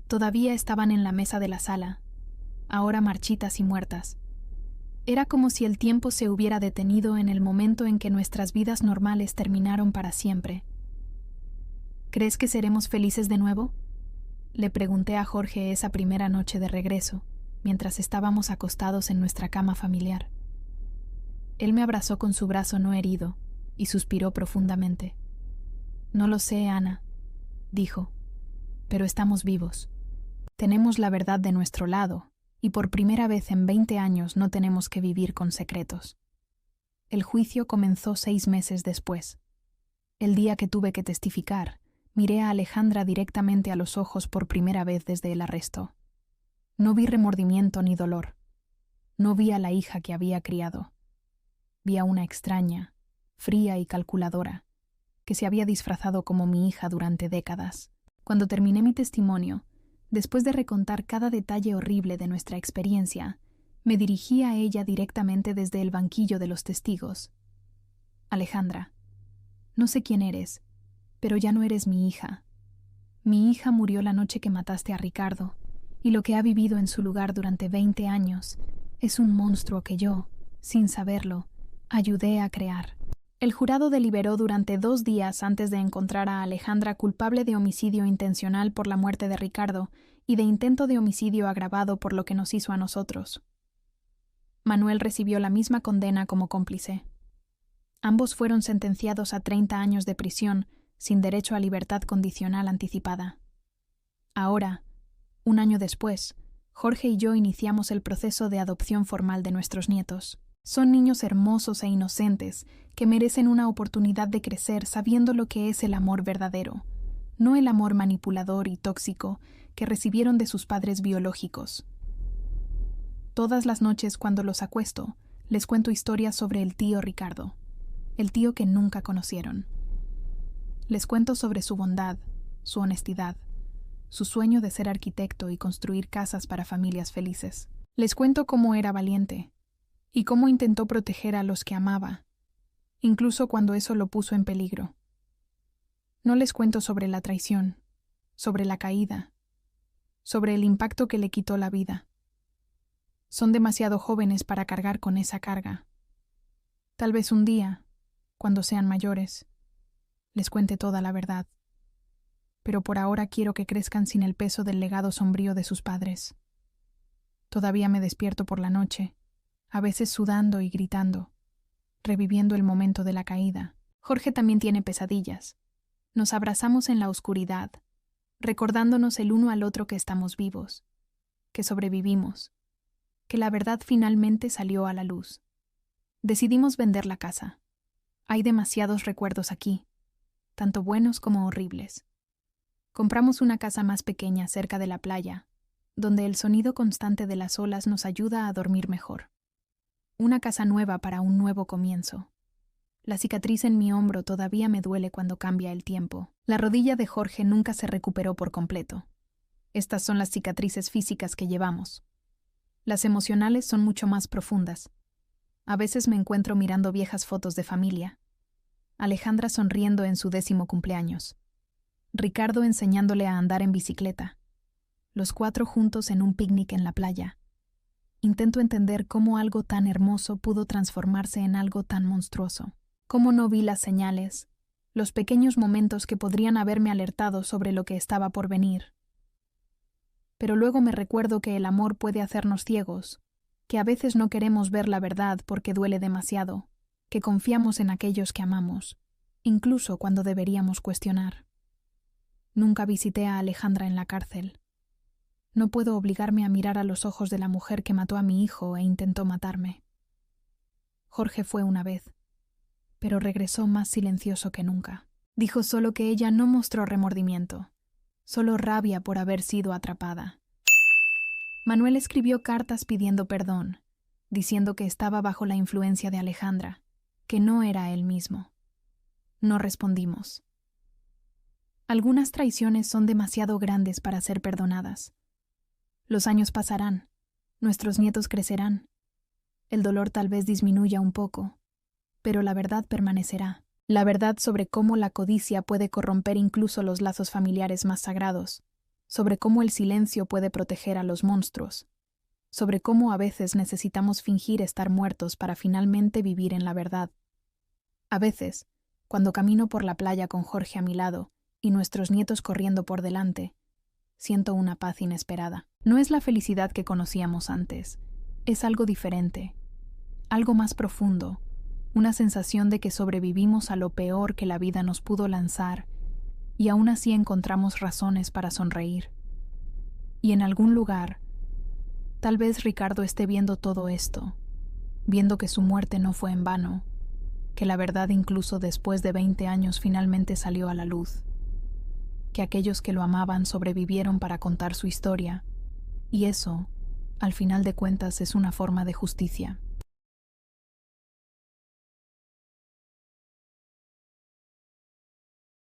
todavía estaban en la mesa de la sala, ahora marchitas y muertas. Era como si el tiempo se hubiera detenido en el momento en que nuestras vidas normales terminaron para siempre. ¿Crees que seremos felices de nuevo?, le pregunté a Jorge esa primera noche de regreso, mientras estábamos acostados en nuestra cama familiar. Él me abrazó con su brazo no herido y suspiró profundamente. «No lo sé, Ana», dijo, «pero estamos vivos. Tenemos la verdad de nuestro lado, y por primera vez en 20 años no tenemos que vivir con secretos». El juicio comenzó 6 meses después. El día que tuve que testificar, miré a Alejandra directamente a los ojos por primera vez desde el arresto. No vi remordimiento ni dolor. No vi a la hija que había criado. Vi a una extraña, fría y calculadora, que se había disfrazado como mi hija durante décadas. Cuando terminé mi testimonio, después de recontar cada detalle horrible de nuestra experiencia, me dirigí a ella directamente desde el banquillo de los testigos. «Alejandra, no sé quién eres, pero ya no eres mi hija. Mi hija murió la noche que mataste a Ricardo, y lo que ha vivido en su lugar durante 20 años es un monstruo que yo, sin saberlo, ayudé a crear». El jurado deliberó durante 2 días antes de encontrar a Alejandra culpable de homicidio intencional por la muerte de Ricardo y de intento de homicidio agravado por lo que nos hizo a nosotros. Manuel recibió la misma condena como cómplice. Ambos fueron sentenciados a 30 años de prisión sin derecho a libertad condicional anticipada. Ahora, 1 año después, Jorge y yo iniciamos el proceso de adopción formal de nuestros nietos. Son niños hermosos e inocentes que merecen una oportunidad de crecer sabiendo lo que es el amor verdadero, no el amor manipulador y tóxico que recibieron de sus padres biológicos. Todas las noches cuando los acuesto, les cuento historias sobre el tío Ricardo, el tío que nunca conocieron. Les cuento sobre su bondad, su honestidad, su sueño de ser arquitecto y construir casas para familias felices. Les cuento cómo era valiente y cómo intentó proteger a los que amaba, incluso cuando eso lo puso en peligro. No les cuento sobre la traición, sobre la caída, sobre el impacto que le quitó la vida. Son demasiado jóvenes para cargar con esa carga. Tal vez un día, cuando sean mayores, les cuente toda la verdad. Pero por ahora quiero que crezcan sin el peso del legado sombrío de sus padres. Todavía me despierto por la noche, a veces sudando y gritando, reviviendo el momento de la caída. Jorge también tiene pesadillas. Nos abrazamos en la oscuridad, recordándonos el uno al otro que estamos vivos, que sobrevivimos, que la verdad finalmente salió a la luz. Decidimos vender la casa. Hay demasiados recuerdos aquí, tanto buenos como horribles. Compramos una casa más pequeña cerca de la playa, donde el sonido constante de las olas nos ayuda a dormir mejor. Una casa nueva para un nuevo comienzo. La cicatriz en mi hombro todavía me duele cuando cambia el tiempo. La rodilla de Jorge nunca se recuperó por completo. Estas son las cicatrices físicas que llevamos. Las emocionales son mucho más profundas. A veces me encuentro mirando viejas fotos de familia. Alejandra sonriendo en su 10º cumpleaños. Ricardo enseñándole a andar en bicicleta. Los 4 juntos en un picnic en la playa. Intento entender cómo algo tan hermoso pudo transformarse en algo tan monstruoso. Cómo no vi las señales, los pequeños momentos que podrían haberme alertado sobre lo que estaba por venir. Pero luego me recuerdo que el amor puede hacernos ciegos, que a veces no queremos ver la verdad porque duele demasiado, que confiamos en aquellos que amamos, incluso cuando deberíamos cuestionar. Nunca visité a Alejandra en la cárcel. No puedo obligarme a mirar a los ojos de la mujer que mató a mi hijo e intentó matarme. Jorge fue una vez, pero regresó más silencioso que nunca. Dijo solo que ella no mostró remordimiento, solo rabia por haber sido atrapada. Manuel escribió cartas pidiendo perdón, diciendo que estaba bajo la influencia de Alejandra, que no era él mismo. No respondimos. Algunas traiciones son demasiado grandes para ser perdonadas. Los años pasarán, nuestros nietos crecerán. El dolor tal vez disminuya un poco, pero la verdad permanecerá. La verdad sobre cómo la codicia puede corromper incluso los lazos familiares más sagrados, sobre cómo el silencio puede proteger a los monstruos, sobre cómo a veces necesitamos fingir estar muertos para finalmente vivir en la verdad. A veces, cuando camino por la playa con Jorge a mi lado y nuestros nietos corriendo por delante, siento una paz inesperada. No es la felicidad que conocíamos antes, es algo diferente, algo más profundo, una sensación de que sobrevivimos a lo peor que la vida nos pudo lanzar y aún así encontramos razones para sonreír. Y en algún lugar, tal vez Ricardo esté viendo todo esto, viendo que su muerte no fue en vano, que la verdad incluso después de 20 años finalmente salió a la luz, que aquellos que lo amaban sobrevivieron para contar su historia, y eso, al final de cuentas, es una forma de justicia.